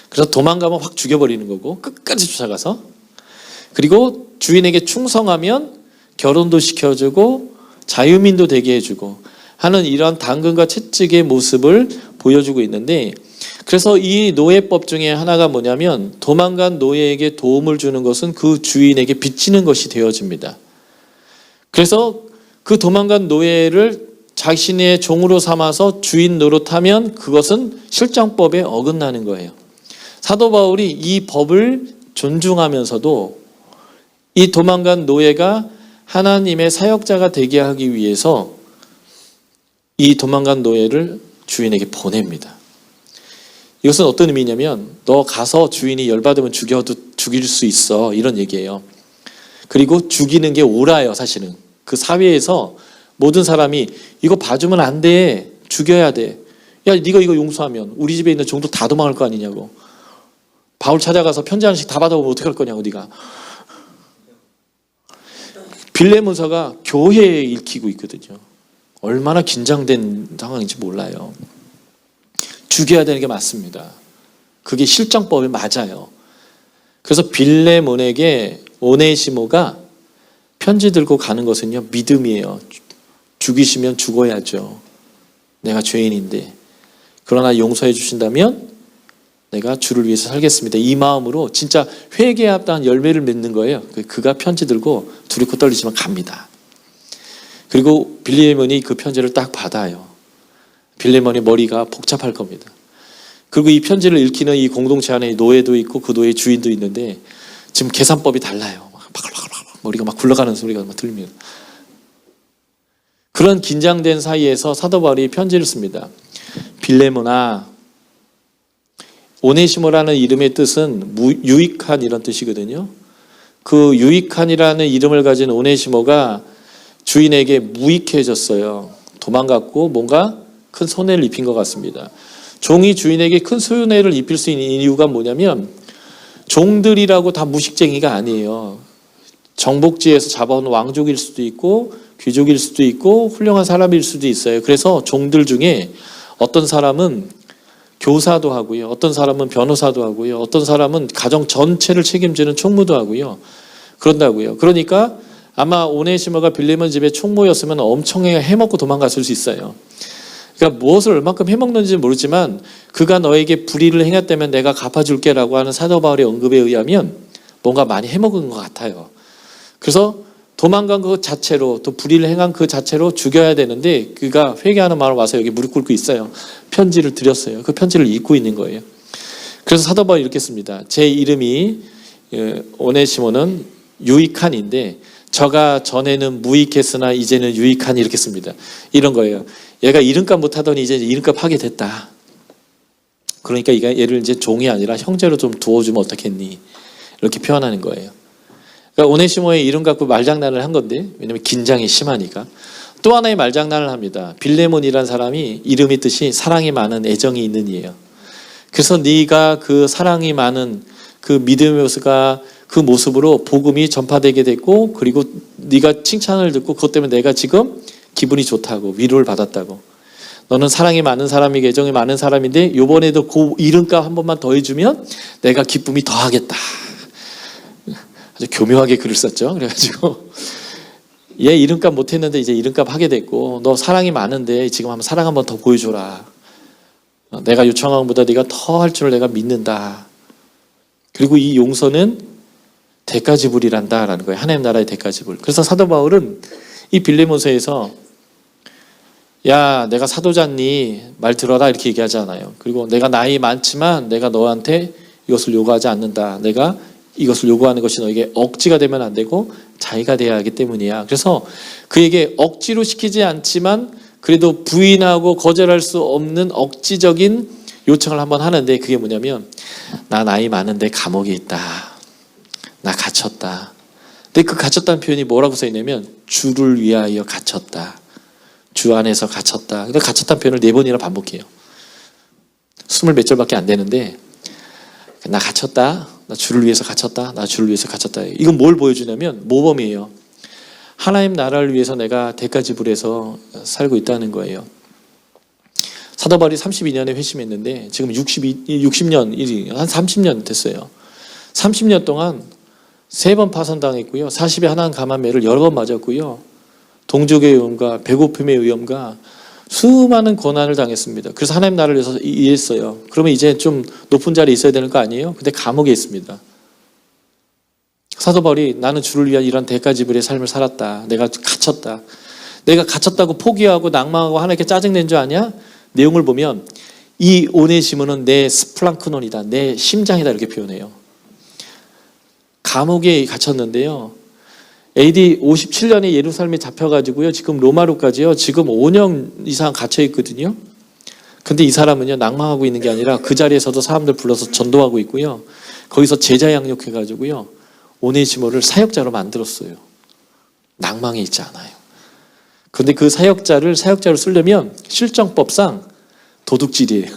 그래서 도망가면 확 죽여버리는 거고 끝까지 쫓아가서 그리고 주인에게 충성하면 결혼도 시켜주고 자유민도 되게 해주고 하는 이런 당근과 채찍의 모습을 보여주고 있는데 그래서 이 노예법 중에 하나가 뭐냐면 도망간 노예에게 도움을 주는 것은 그 주인에게 빚지는 것이 되어집니다. 그래서 그 도망간 노예를 자신의 종으로 삼아서 주인 노릇하면 그것은 실정법에 어긋나는 거예요. 사도 바울이 이 법을 존중하면서도 이 도망간 노예가 하나님의 사역자가 되게 하기 위해서 이 도망간 노예를 주인에게 보냅니다. 이것은 어떤 의미냐면 너 가서 주인이 열받으면 죽일 수 있어 이런 얘기예요. 그리고 죽이는 게 옳아요. 사실은 그 사회에서 모든 사람이 이거 봐주면 안 돼. 죽여야 돼. 야 네가 이거 용서하면 우리 집에 있는 종도 다 도망갈 거 아니냐고. 바울 찾아가서 편지 하나씩 다 받아오면 어떻게 할 거냐고 네가. 빌레몬서가 교회에 읽히고 있거든요. 얼마나 긴장된 상황인지 몰라요. 죽여야 되는 게 맞습니다. 그게 실정법에 맞아요. 그래서 빌레몬에게 오네시모가 편지 들고 가는 것은요, 믿음이에요. 죽이시면 죽어야죠. 내가 죄인인데. 그러나 용서해 주신다면 내가 주를 위해서 살겠습니다. 이 마음으로 진짜 회개에 합당한 열매를 맺는 거예요. 그가 편지 들고 두렵고 떨리지만 갑니다. 그리고 빌레몬이 그 편지를 딱 받아요. 빌레몬의 머리가 복잡할 겁니다. 그리고 이 편지를 읽히는 이 공동체 안에 노예도 있고 그 노예 주인도 있는데 지금 계산법이 달라요. 머리가 막 굴러가는 소리가 막 들립니다. 그런 긴장된 사이에서 사도 바울이 편지를 씁니다. 빌레몬아, 오네시모라는 이름의 뜻은 유익한 이런 뜻이거든요. 그 유익한이라는 이름을 가진 오네시모가 주인에게 무익해졌어요. 도망갔고 뭔가 큰 손해를 입힌 것 같습니다. 종이 주인에게 큰 손해를 입힐 수 있는 이유가 뭐냐면 종들이라고 다 무식쟁이가 아니에요. 정복지에서 잡아온 왕족일 수도 있고 귀족일 수도 있고 훌륭한 사람일 수도 있어요. 그래서 종들 중에 어떤 사람은 교사도 하고요. 어떤 사람은 변호사도 하고요. 어떤 사람은 가정 전체를 책임지는 총무도 하고요. 그런다고요. 그러니까 아마 오네시모가 빌레몬 집에 총무였으면 엄청 해먹고 도망갔을 수 있어요. 그러니까 무엇을 얼마큼 해먹는지 모르지만 그가 너에게 불의를 행했다면 내가 갚아줄게라고 하는 사도 바울의 언급에 의하면 뭔가 많이 해먹은 것 같아요. 그래서 도망간 그 자체로 또 불의를 행한 그 자체로 죽여야 되는데 그가 회개하는 마음으로 와서 여기 무릎 꿇고 있어요. 편지를 드렸어요. 그 편지를 읽고 있는 거예요. 그래서 사도 바울이 이렇게 씁니다. 제 이름이 오네시모는 유익한인데 저가 전에는 무익했으나 이제는 유익한 이렇게 씁니다. 이런 거예요. 얘가 이름값 못하더니 이제 이름값 하게 됐다. 그러니까 얘를 이제 종이 아니라 형제로 좀 두어주면 어떻겠니? 이렇게 표현하는 거예요. 그러니까 오네시모의 이름 갖고 말장난을 한 건데 왜냐하면 긴장이 심하니까. 또 하나의 말장난을 합니다. 빌레몬이라는 사람이 이름의 뜻이 사랑이 많은 애정이 있는 이에요. 그래서 네가 그 사랑이 많은 그 믿음의 모습과 그 모습으로 복음이 전파되게 됐고 그리고 네가 칭찬을 듣고 그것 때문에 내가 지금 기분이 좋다고 위로를 받았다고. 너는 사랑이 많은 사람이고 애정이 많은 사람인데 이번에도 그 이름값 한 번만 더 해주면 내가 기쁨이 더하겠다. 아주 교묘하게 글을 썼죠. 그래가지고 얘 이름값 못했는데 이제 이름값 하게 됐고 너 사랑이 많은데 지금 한번 사랑 한번 더 보여줘라. 내가 요청한 것보다 네가 더 할 줄 내가 믿는다. 그리고 이 용서는 대가지불이란다 라는 거예요. 하나님 나라의 대가지불. 그래서 사도 바울은 이 빌레몬서에서 야 내가 사도잖니 말 들어라 이렇게 얘기하잖아요. 그리고 내가 나이 많지만 내가 너한테 이것을 요구하지 않는다. 내가 이것을 요구하는 것이 너에게 억지가 되면 안 되고 자의가 되어야 하기 때문이야. 그래서 그에게 억지로 시키지 않지만 그래도 부인하고 거절할 수 없는 억지적인 요청을 한번 하는데 그게 뭐냐면 나 나이 많은데 감옥에 있다. 나 갇혔다. 근데 그 갇혔다는 표현이 뭐라고 써있냐면 주를 위하여 갇혔다. 주 안에서 갇혔다. 근데 갇혔다는 표현을 4번이나 반복해요. 20몇 절밖에 안 되는데 나 갇혔다. 나 주를 위해서 갇혔다. 나 주를 위해서 갇혔다. 이건 뭘 보여주냐면 모범이에요. 하나님 나라를 위해서 내가 대가지불해서 살고 있다는 거예요. 사도 바울이 32년에 회심했는데 지금 60년, 한 30년 됐어요. 30년 동안 3번 파선당했고요. 40에 하나는 감한매를 여러 번 맞았고요. 동족의 위험과 배고픔의 위험과 수많은 고난을 당했습니다. 그래서 하나님 나라를 위해서 일했어요. 그러면 이제 좀 높은 자리에 있어야 되는 거 아니에요? 근데 감옥에 있습니다. 사도 바울이 나는 주를 위한 이런 대가지불의 삶을 살았다. 내가 갇혔다. 내가 갇혔다고 포기하고 낭망하고 하나님께 짜증낸 줄 아냐? 내용을 보면 이 오네시모는 내 스플랑크논이다. 내 심장이다 이렇게 표현해요. 감옥에 갇혔는데요. AD 57년에 예루살렘에 잡혀가지고요. 지금 로마로까지요. 지금 5년 이상 갇혀 있거든요. 근데 이 사람은요. 낭망하고 있는 게 아니라 그 자리에서도 사람들 불러서 전도하고 있고요. 거기서 제자 양육해가지고요. 오네시모를 사역자로 만들었어요. 낭망이 있지 않아요. 그런데 그 사역자로 쓰려면 실정법상 도둑질이에요.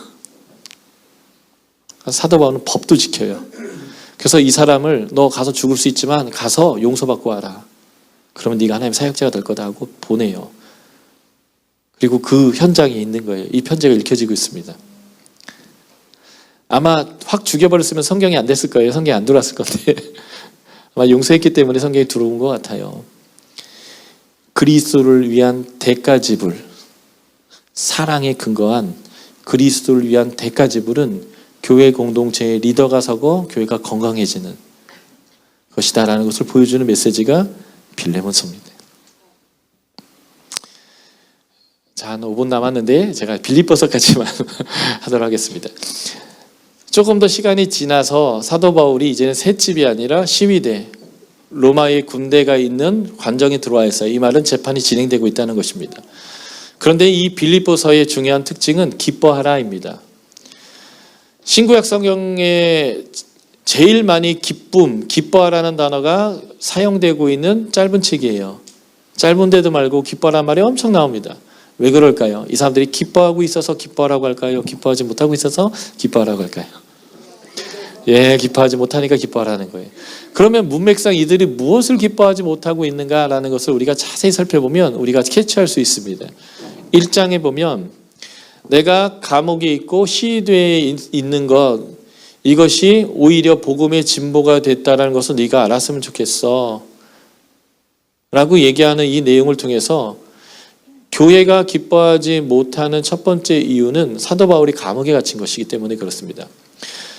사도 바울은 법도 지켜요. 그래서 이 사람을 너 가서 죽을 수 있지만 가서 용서받고 와라. 그러면 네가 하나님 사역자가 될 거다 하고 보내요. 그리고 그 현장에 있는 거예요. 이 편지가 읽혀지고 있습니다. 아마 확 죽여버렸으면 성경이 안 됐을 거예요. 성경이 안 들어왔을 건데 아마 용서했기 때문에 성경이 들어온 것 같아요. 그리스도를 위한 대가지불, 사랑에 근거한 그리스도를 위한 대가지불은 교회 공동체의 리더가 서고 교회가 건강해지는 것이다라는 것을 보여주는 메시지가 빌레몬서입니다. 자, 한 5분 남았는데 제가 빌립보서까지만 하도록 하겠습니다. 조금 더 시간이 지나서 사도 바울이 이제는 셋집이 아니라 시위대, 로마의 군대가 있는 관정에 들어와 있어요. 이 말은 재판이 진행되고 있다는 것입니다. 그런데 이 빌립보서의 중요한 특징은 기뻐하라입니다. 신구약 성경에 제일 많이 기뻐하라는 단어가 사용되고 있는 짧은 책이에요. 짧은데도 말고 기뻐하라는 말이 엄청 나옵니다. 왜 그럴까요? 이 사람들이 기뻐하고 있어서 기뻐하라고 할까요? 기뻐하지 못하고 있어서 기뻐하라고 할까요? 예, 기뻐하지 못하니까 기뻐하라는 거예요. 그러면 문맥상 이들이 무엇을 기뻐하지 못하고 있는가라는 것을 우리가 자세히 살펴보면 우리가 캐치할 수 있습니다. 1장에 보면 내가 감옥에 있고 시위대에 있는 것, 이것이 오히려 복음의 진보가 됐다는 것을 네가 알았으면 좋겠어 라고 얘기하는 이 내용을 통해서 교회가 기뻐하지 못하는 첫 번째 이유는 사도 바울이 감옥에 갇힌 것이기 때문에 그렇습니다.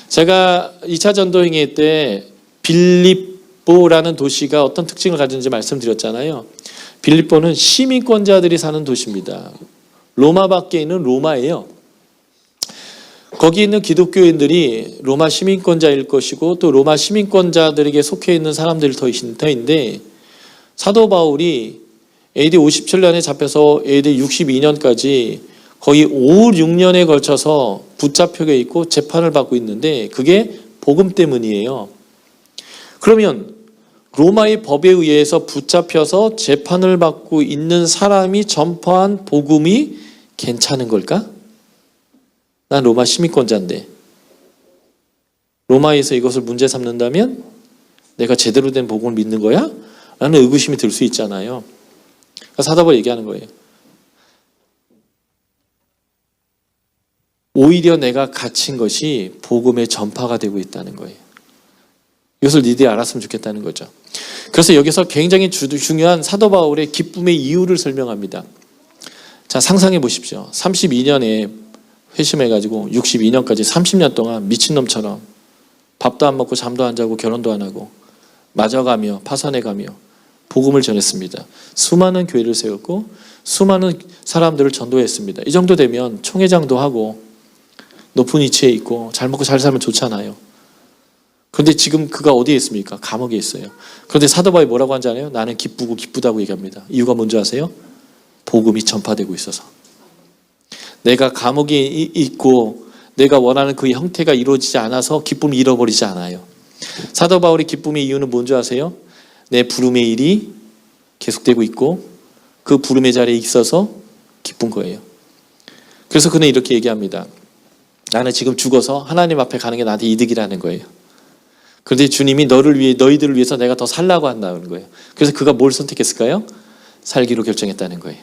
제가 2차 전도행위 때 빌립보라는 도시가 어떤 특징을 가진지 말씀드렸잖아요. 빌립보는 시민권자들이 사는 도시입니다. 로마 밖에 있는 로마예요. 거기 있는 기독교인들이 로마 시민권자일 것이고 또 로마 시민권자들에게 속해 있는 사람들이 터인데 사도 바울이 AD 57년에 잡혀서 AD 62년까지 거의 5, 6년에 걸쳐서 붙잡혀 있고 재판을 받고 있는데 그게 복음 때문이에요. 그러면 로마의 법에 의해서 붙잡혀서 재판을 받고 있는 사람이 전파한 복음이 괜찮은 걸까? 난 로마 시민권자인데 로마에서 이것을 문제 삼는다면 내가 제대로 된 복음을 믿는 거야? 라는 의구심이 들 수 있잖아요. 사도 바울이 얘기하는 거예요. 오히려 내가 갇힌 것이 복음의 전파가 되고 있다는 거예요. 이것을 니들이 알았으면 좋겠다는 거죠. 그래서 여기서 굉장히 중요한 사도 바울의 기쁨의 이유를 설명합니다. 자, 상상해 보십시오. 32년에 회심해가지고 62년까지 30년 동안 미친놈처럼 밥도 안 먹고 잠도 안 자고 결혼도 안 하고 맞아가며 파산해가며 복음을 전했습니다. 수많은 교회를 세웠고 수많은 사람들을 전도했습니다. 이 정도 되면 총회장도 하고 높은 위치에 있고 잘 먹고 잘 살면 좋잖아요. 그런데 지금 그가 어디에 있습니까? 감옥에 있어요. 그런데 사도 바울이 뭐라고 하는지 아세요? 나는 기쁘고 기쁘다고 얘기합니다. 이유가 뭔지 아세요? 복음이 전파되고 있어서. 내가 감옥에 있고 내가 원하는 그 형태가 이루어지지 않아서 기쁨을 잃어버리지 않아요. 사도 바울의 기쁨의 이유는 뭔지 아세요? 내 부름의 일이 계속되고 있고 그 부름의 자리에 있어서 기쁜 거예요. 그래서 그는 이렇게 얘기합니다. 나는 지금 죽어서 하나님 앞에 가는 게 나한테 이득이라는 거예요. 그런데 주님이 너희들을 위해서 내가 더 살라고 한다는 거예요. 그래서 그가 뭘 선택했을까요? 살기로 결정했다는 거예요.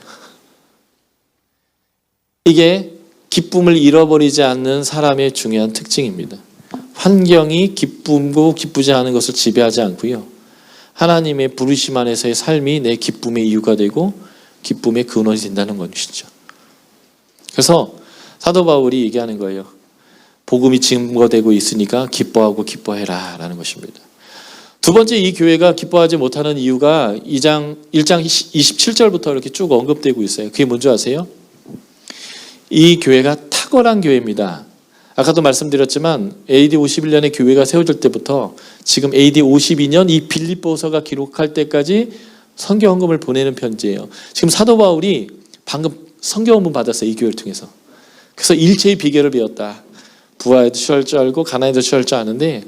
이게 기쁨을 잃어버리지 않는 사람의 중요한 특징입니다. 환경이 기쁘고 기쁘지 않은 것을 지배하지 않고요. 하나님의 부르심 안에서의 삶이 내 기쁨의 이유가 되고 기쁨의 근원이 된다는 것이죠. 그래서 사도 바울이 얘기하는 거예요. 복음이 증거되고 있으니까 기뻐하고 기뻐해라 라는 것입니다. 두 번째, 이 교회가 기뻐하지 못하는 이유가 1장 27절부터 이렇게 쭉 언급되고 있어요. 그게 뭔지 아세요? 이 교회가 탁월한 교회입니다. 아까도 말씀드렸지만 AD 51년에 교회가 세워질 때부터 지금 AD 52년 이 빌립보서가 기록할 때까지 선교 헌금을 보내는 편지예요. 지금 사도 바울이 방금 선교 헌금 받았어요. 이 교회를 통해서. 그래서 일체의 비결을 배웠다. 부하에도 취할 줄 알고 가난에도 취할 줄 아는데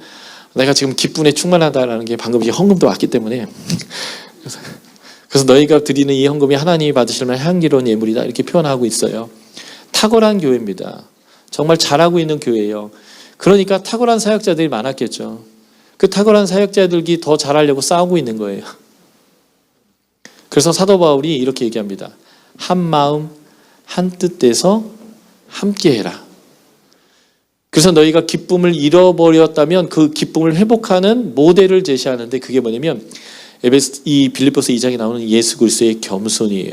내가 지금 기쁨에 충만하다라는 게 방금 이 헌금도 왔기 때문에 그래서 너희가 드리는 이 헌금이 하나님이 받으실 만한 향기로운 예물이다 이렇게 표현하고 있어요. 탁월한 교회입니다. 정말 잘하고 있는 교회예요. 그러니까 탁월한 사역자들이 많았겠죠. 그 탁월한 사역자들이 더 잘하려고 싸우고 있는 거예요. 그래서 사도 바울이 이렇게 얘기합니다. 한 마음 한 뜻에서 함께해라. 그래서 너희가 기쁨을 잃어버렸다면 그 기쁨을 회복하는 모델을 제시하는데 그게 뭐냐면 이 빌립보서 2장에 나오는 예수 그리스도의 겸손이에요.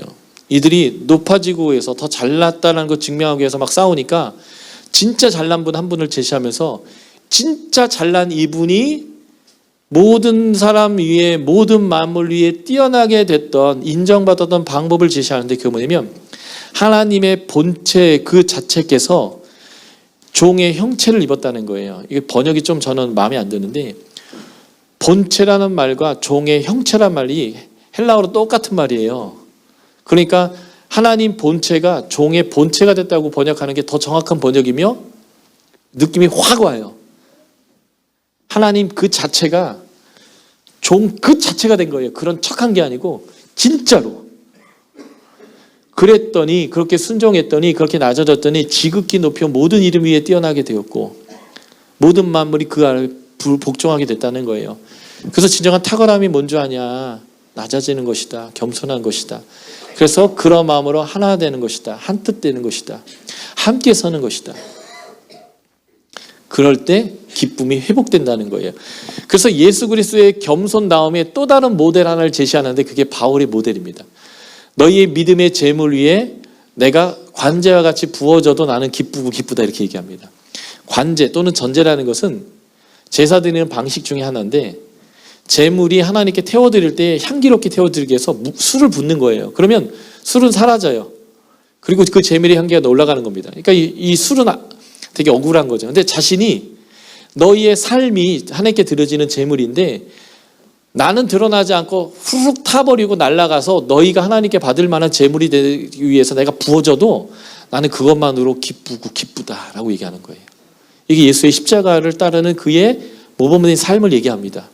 이들이 높아지고 해서 더 잘났다는 걸 증명하기 위해서 막 싸우니까 진짜 잘난 분 한 분을 제시하면서 진짜 잘난 이분이 모든 사람 위에 모든 만물 위에 뛰어나게 됐던 인정받았던 방법을 제시하는데 그게 뭐냐면 하나님의 본체 그 자체께서 종의 형체를 입었다는 거예요. 이게 번역이 좀 저는 마음에 안 드는데 본체라는 말과 종의 형체란 말이 헬라어로 똑같은 말이에요. 그러니까 하나님 본체가 종의 본체가 됐다고 번역하는 게 더 정확한 번역이며 느낌이 확 와요. 하나님 그 자체가 종 그 자체가 된 거예요. 그런 척한 게 아니고 진짜로. 그랬더니 그렇게 순종했더니 그렇게 낮아졌더니 지극히 높여 모든 이름 위에 뛰어나게 되었고 모든 만물이 그 아래 복종하게 됐다는 거예요. 그래서 진정한 탁월함이 뭔지 아냐? 낮아지는 것이다. 겸손한 것이다. 그래서 그런 마음으로 하나 되는 것이다. 한뜻 되는 것이다. 함께 서는 것이다. 그럴 때 기쁨이 회복된다는 거예요. 그래서 예수 그리스도의 겸손 다음에 또 다른 모델 하나를 제시하는데 그게 바울의 모델입니다. 너희의 믿음의 재물 위에 내가 관제와 같이 부어져도 나는 기쁘고 기쁘다 이렇게 얘기합니다. 관제 또는 전제라는 것은 제사 드리는 방식 중에 하나인데 재물이 하나님께 태워드릴 때 향기롭게 태워드리기 위해서 술을 붓는 거예요. 그러면 술은 사라져요. 그리고 그 재물의 향기가 올라가는 겁니다. 그러니까 이 술은 되게 억울한 거죠. 근데 자신이 너희의 삶이 하나님께 드려지는 재물인데 나는 드러나지 않고 후룩 타버리고 날아가서 너희가 하나님께 받을 만한 재물이 되기 위해서 내가 부어져도 나는 그것만으로 기쁘고 기쁘다라고 얘기하는 거예요. 이게 예수의 십자가를 따르는 그의 모범된 삶을 얘기합니다.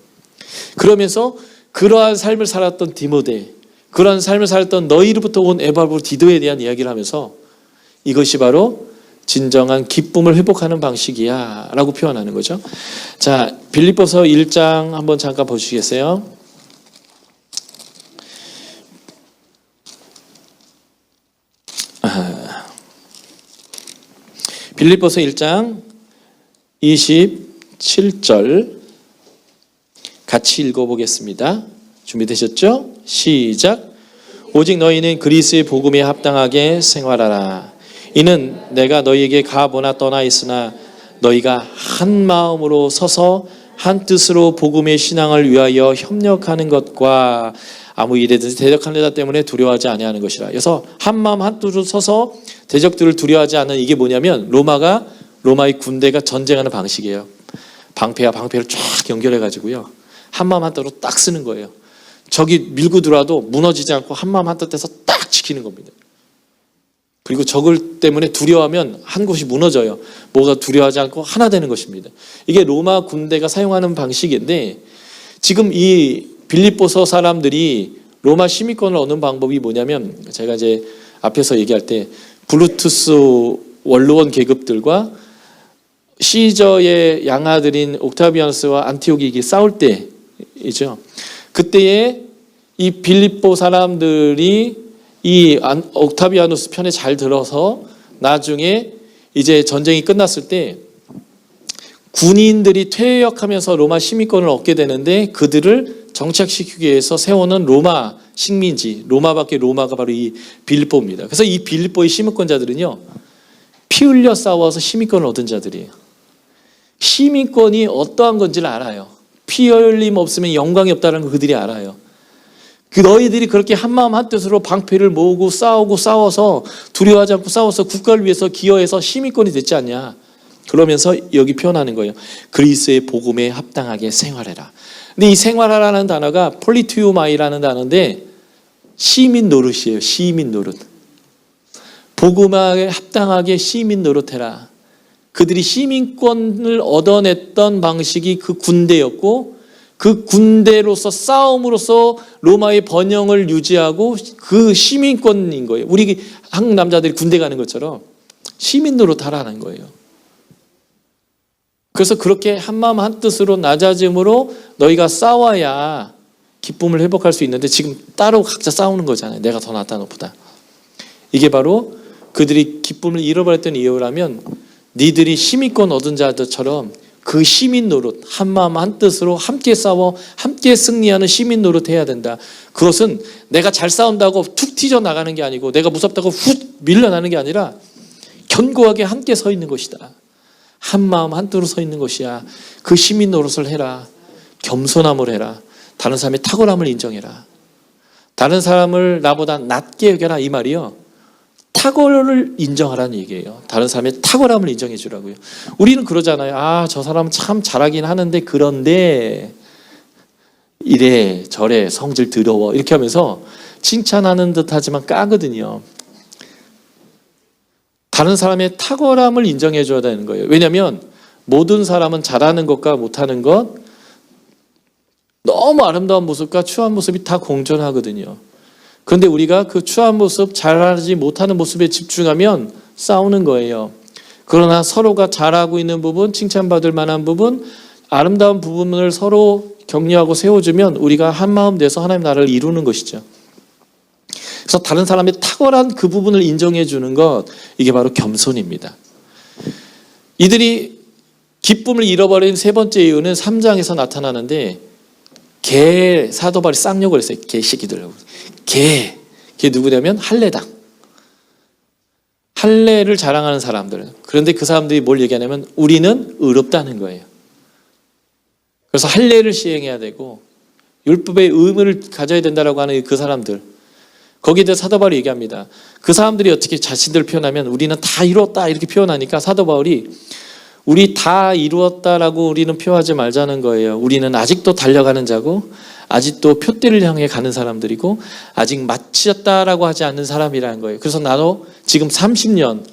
그러면서 그러한 삶을 살았던 디모데, 그러한 삶을 살았던 너희로부터 온 에바브로디도에 대한 이야기를 하면서 이것이 바로 진정한 기쁨을 회복하는 방식이야 라고 표현하는 거죠. 자, 빌립보서 1장 한번 잠깐 보시겠어요? 빌립보서 1장 27절 같이 읽어보겠습니다. 준비되셨죠? 시작. 오직 너희는 그리스도의 복음에 합당하게 생활하라. 이는 내가 너희에게 가보나 떠나 있으나 너희가 한 마음으로 서서 한 뜻으로 복음의 신앙을 위하여 협력하는 것과 아무 일에든지 대적하는 자 때문에 두려워하지 아니하는 것이라. 그래서 한 마음 한 뜻으로 서서 대적들을 두려워하지 않는 이게 뭐냐면 로마의 군대가 전쟁하는 방식이에요. 방패와 방패를 쫙 연결해 가지고요. 한 마음 한 뜻으로 딱 쓰는 거예요. 적이 밀고 들어와도 무너지지 않고 한 마음 한 뜻에서 딱 지키는 겁니다. 그리고 적을 때문에 두려워하면 한 곳이 무너져요. 뭐가 두려워하지 않고 하나 되는 것입니다. 이게 로마 군대가 사용하는 방식인데 지금 이 빌립보서 사람들이 로마 시민권을 얻는 방법이 뭐냐면 제가 이제 앞에서 얘기할 때 블루투스 원로원 계급들과 시저의 양아들인 옥타비아누스와 안티오기 싸울 때이죠. 그때에 이 빌립보 사람들이 이 옥타비아누스 편에 잘 들어서 나중에 이제 전쟁이 끝났을 때 군인들이 퇴역하면서 로마 시민권을 얻게 되는데 그들을 정착시키기 위해서 세우는 로마 식민지, 로마밖에 로마가 바로 이 빌립보입니다. 그래서 이 빌립보의 시민권자들은요, 피 흘려 싸워서 시민권을 얻은 자들이에요. 시민권이 어떠한 건지를 알아요. 피 흘림 없으면 영광이 없다는 걸 그들이 알아요. 그 너희들이 그렇게 한마음 한뜻으로 방패를 모으고 싸워서 두려워하지 않고 싸워서 국가를 위해서 기여해서 시민권이 됐지 않냐. 그러면서 여기 표현하는 거예요. 그리스의 복음에 합당하게 생활해라. 근데 이 생활하라는 단어가 폴리투마이라는 단어인데 시민 노릇이에요. 시민 노릇. 복음에 합당하게 시민 노릇해라. 그들이 시민권을 얻어냈던 방식이 그 군대였고 그 군대로서 싸움으로써 로마의 번영을 유지하고 그 시민권인 거예요. 우리 한국 남자들이 군대 가는 것처럼 시민 노릇하라는 거예요. 그래서 그렇게 한마음 한뜻으로 낮아짐으로 너희가 싸워야 기쁨을 회복할 수 있는데 지금 따로 각자 싸우는 거잖아요. 내가 더 낫다 너보다. 이게 바로 그들이 기쁨을 잃어버렸던 이유라면 니들이 시민권 얻은 자들처럼 그 시민 노릇, 한마음 한뜻으로 함께 싸워 함께 승리하는 시민 노릇 해야 된다. 그것은 내가 잘 싸운다고 툭 튀어나가는 게 아니고 내가 무섭다고 훅 밀려나는 게 아니라 견고하게 함께 서 있는 것이다. 한마음 한뜻으로 서 있는 것이야. 그 시민 노릇을 해라. 겸손함을 해라. 다른 사람의 탁월함을 인정해라. 다른 사람을 나보다 낮게 여겨라, 이 말이요. 탁월을 인정하라는 얘기예요. 다른 사람의 탁월함을 인정해 주라고요. 우리는 그러잖아요. 아, 저 사람은 참 잘하긴 하는데 그런데 이래 저래 성질 더러워 이렇게 하면서 칭찬하는 듯 하지만 까거든요. 다른 사람의 탁월함을 인정해 줘야 되는 거예요. 왜냐하면 모든 사람은 잘하는 것과 못하는 것, 너무 아름다운 모습과 추한 모습이 다 공존하거든요. 그런데 우리가 그 추한 모습, 잘하지 못하는 모습에 집중하면 싸우는 거예요. 그러나 서로가 잘하고 있는 부분, 칭찬받을 만한 부분, 아름다운 부분을 서로 격려하고 세워주면 우리가 한마음 돼서 하나님 나라를 이루는 것이죠. 그래서 다른 사람의 탁월한 그 부분을 인정해 주는 것, 이게 바로 겸손입니다. 이들이 기쁨을 잃어버린 세 번째 이유는 3장에서 나타나는데, 개 사도바울이 쌍욕을 했어요. 개새끼들. 개 누구냐면 할례당. 할례를 자랑하는 사람들. 그런데 그 사람들이 뭘 얘기하냐면 우리는 의롭다는 거예요. 그래서 할례를 시행해야 되고 율법의 의무를 가져야 된다라고 하는 그 사람들. 거기에 대해서 사도 바울이 얘기합니다. 그 사람들이 어떻게 자신들을 표현하면 우리는 다 이루었다 이렇게 표현하니까 사도 바울이 우리 다 이루었다라고 우리는 표하지 말자는 거예요. 우리는 아직도 달려가는 자고 아직도 표대를 향해 가는 사람들이고 아직 마쳤다라고 하지 않는 사람이라는 거예요. 그래서 나도 지금 30년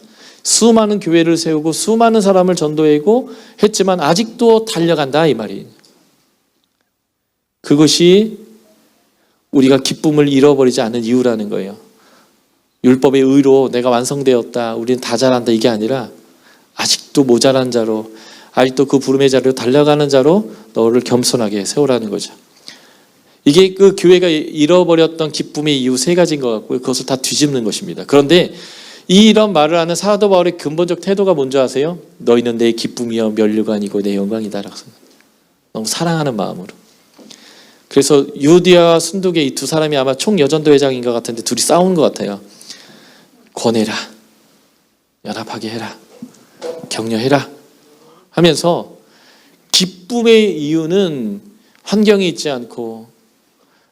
수많은 교회를 세우고 수많은 사람을 전도하고 했지만 아직도 달려간다 이 말이에요. 그것이 우리가 기쁨을 잃어버리지 않는 이유라는 거예요. 율법의 의로 내가 완성되었다, 우리는 다 잘한다 이게 아니라 아직도 모자란 자로, 아직도 그 부름의 자리로 달려가는 자로 너를 겸손하게 세우라는 거죠. 이게 그 교회가 잃어버렸던 기쁨의 이유 세 가지인 것 같고요. 그것을 다 뒤집는 것입니다. 그런데 이런 말을 하는 사도 바울의 근본적 태도가 뭔지 아세요? 너희는 내 기쁨이여 면류관이고 내 영광이다라고 너무 사랑하는 마음으로. 그래서 유디아와 순두계 이 두 사람이 아마 총여전도 회장인 것 같은데 둘이 싸운 것 같아요. 권해라, 연합하게 해라, 격려해라 하면서 기쁨의 이유는 환경이 있지 않고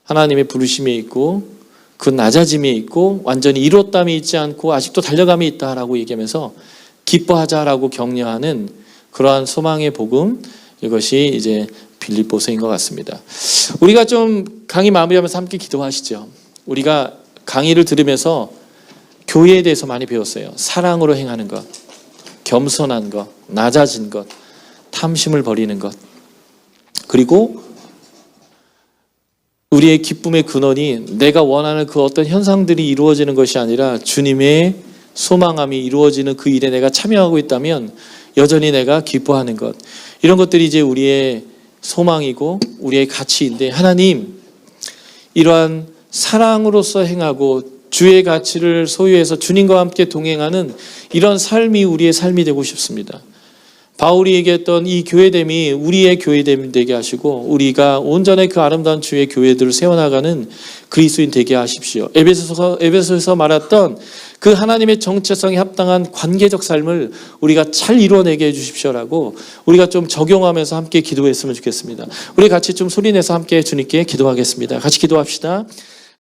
하나님의 부르심이 있고 그 낮아짐이 있고 완전히 이뤘담이 있지 않고 아직도 달려감이 있다라고 얘기하면서 기뻐하자라고 격려하는 그러한 소망의 복음, 이것이 이제 빌립보서인 것 같습니다. 우리가 좀 강의 마무리하면서 함께 기도하시죠. 우리가 강의를 들으면서 교회에 대해서 많이 배웠어요. 사랑으로 행하는 것, 겸손한 것, 낮아진 것, 탐심을 버리는 것. 그리고 우리의 기쁨의 근원이 내가 원하는 그 어떤 현상들이 이루어지는 것이 아니라 주님의 소망함이 이루어지는 그 일에 내가 참여하고 있다면 여전히 내가 기뻐하는 것. 이런 것들이 이제 우리의 소망이고 우리의 가치인데, 하나님 이러한 사랑으로서 행하고 주의 가치를 소유해서 주님과 함께 동행하는 이런 삶이 우리의 삶이 되고 싶습니다. 바울이 얘기했던 이 교회됨이 우리의 교회됨 되게 하시고 우리가 온전히 그 아름다운 주의 교회들을 세워나가는 그리스도인 되게 하십시오. 에베소에서 말했던 그 하나님의 정체성에 합당한 관계적 삶을 우리가 잘 이루어내게 해주십시오라고 우리가 좀 적용하면서 함께 기도했으면 좋겠습니다. 우리 같이 좀 소리내서 함께 주님께 기도하겠습니다. 같이 기도합시다.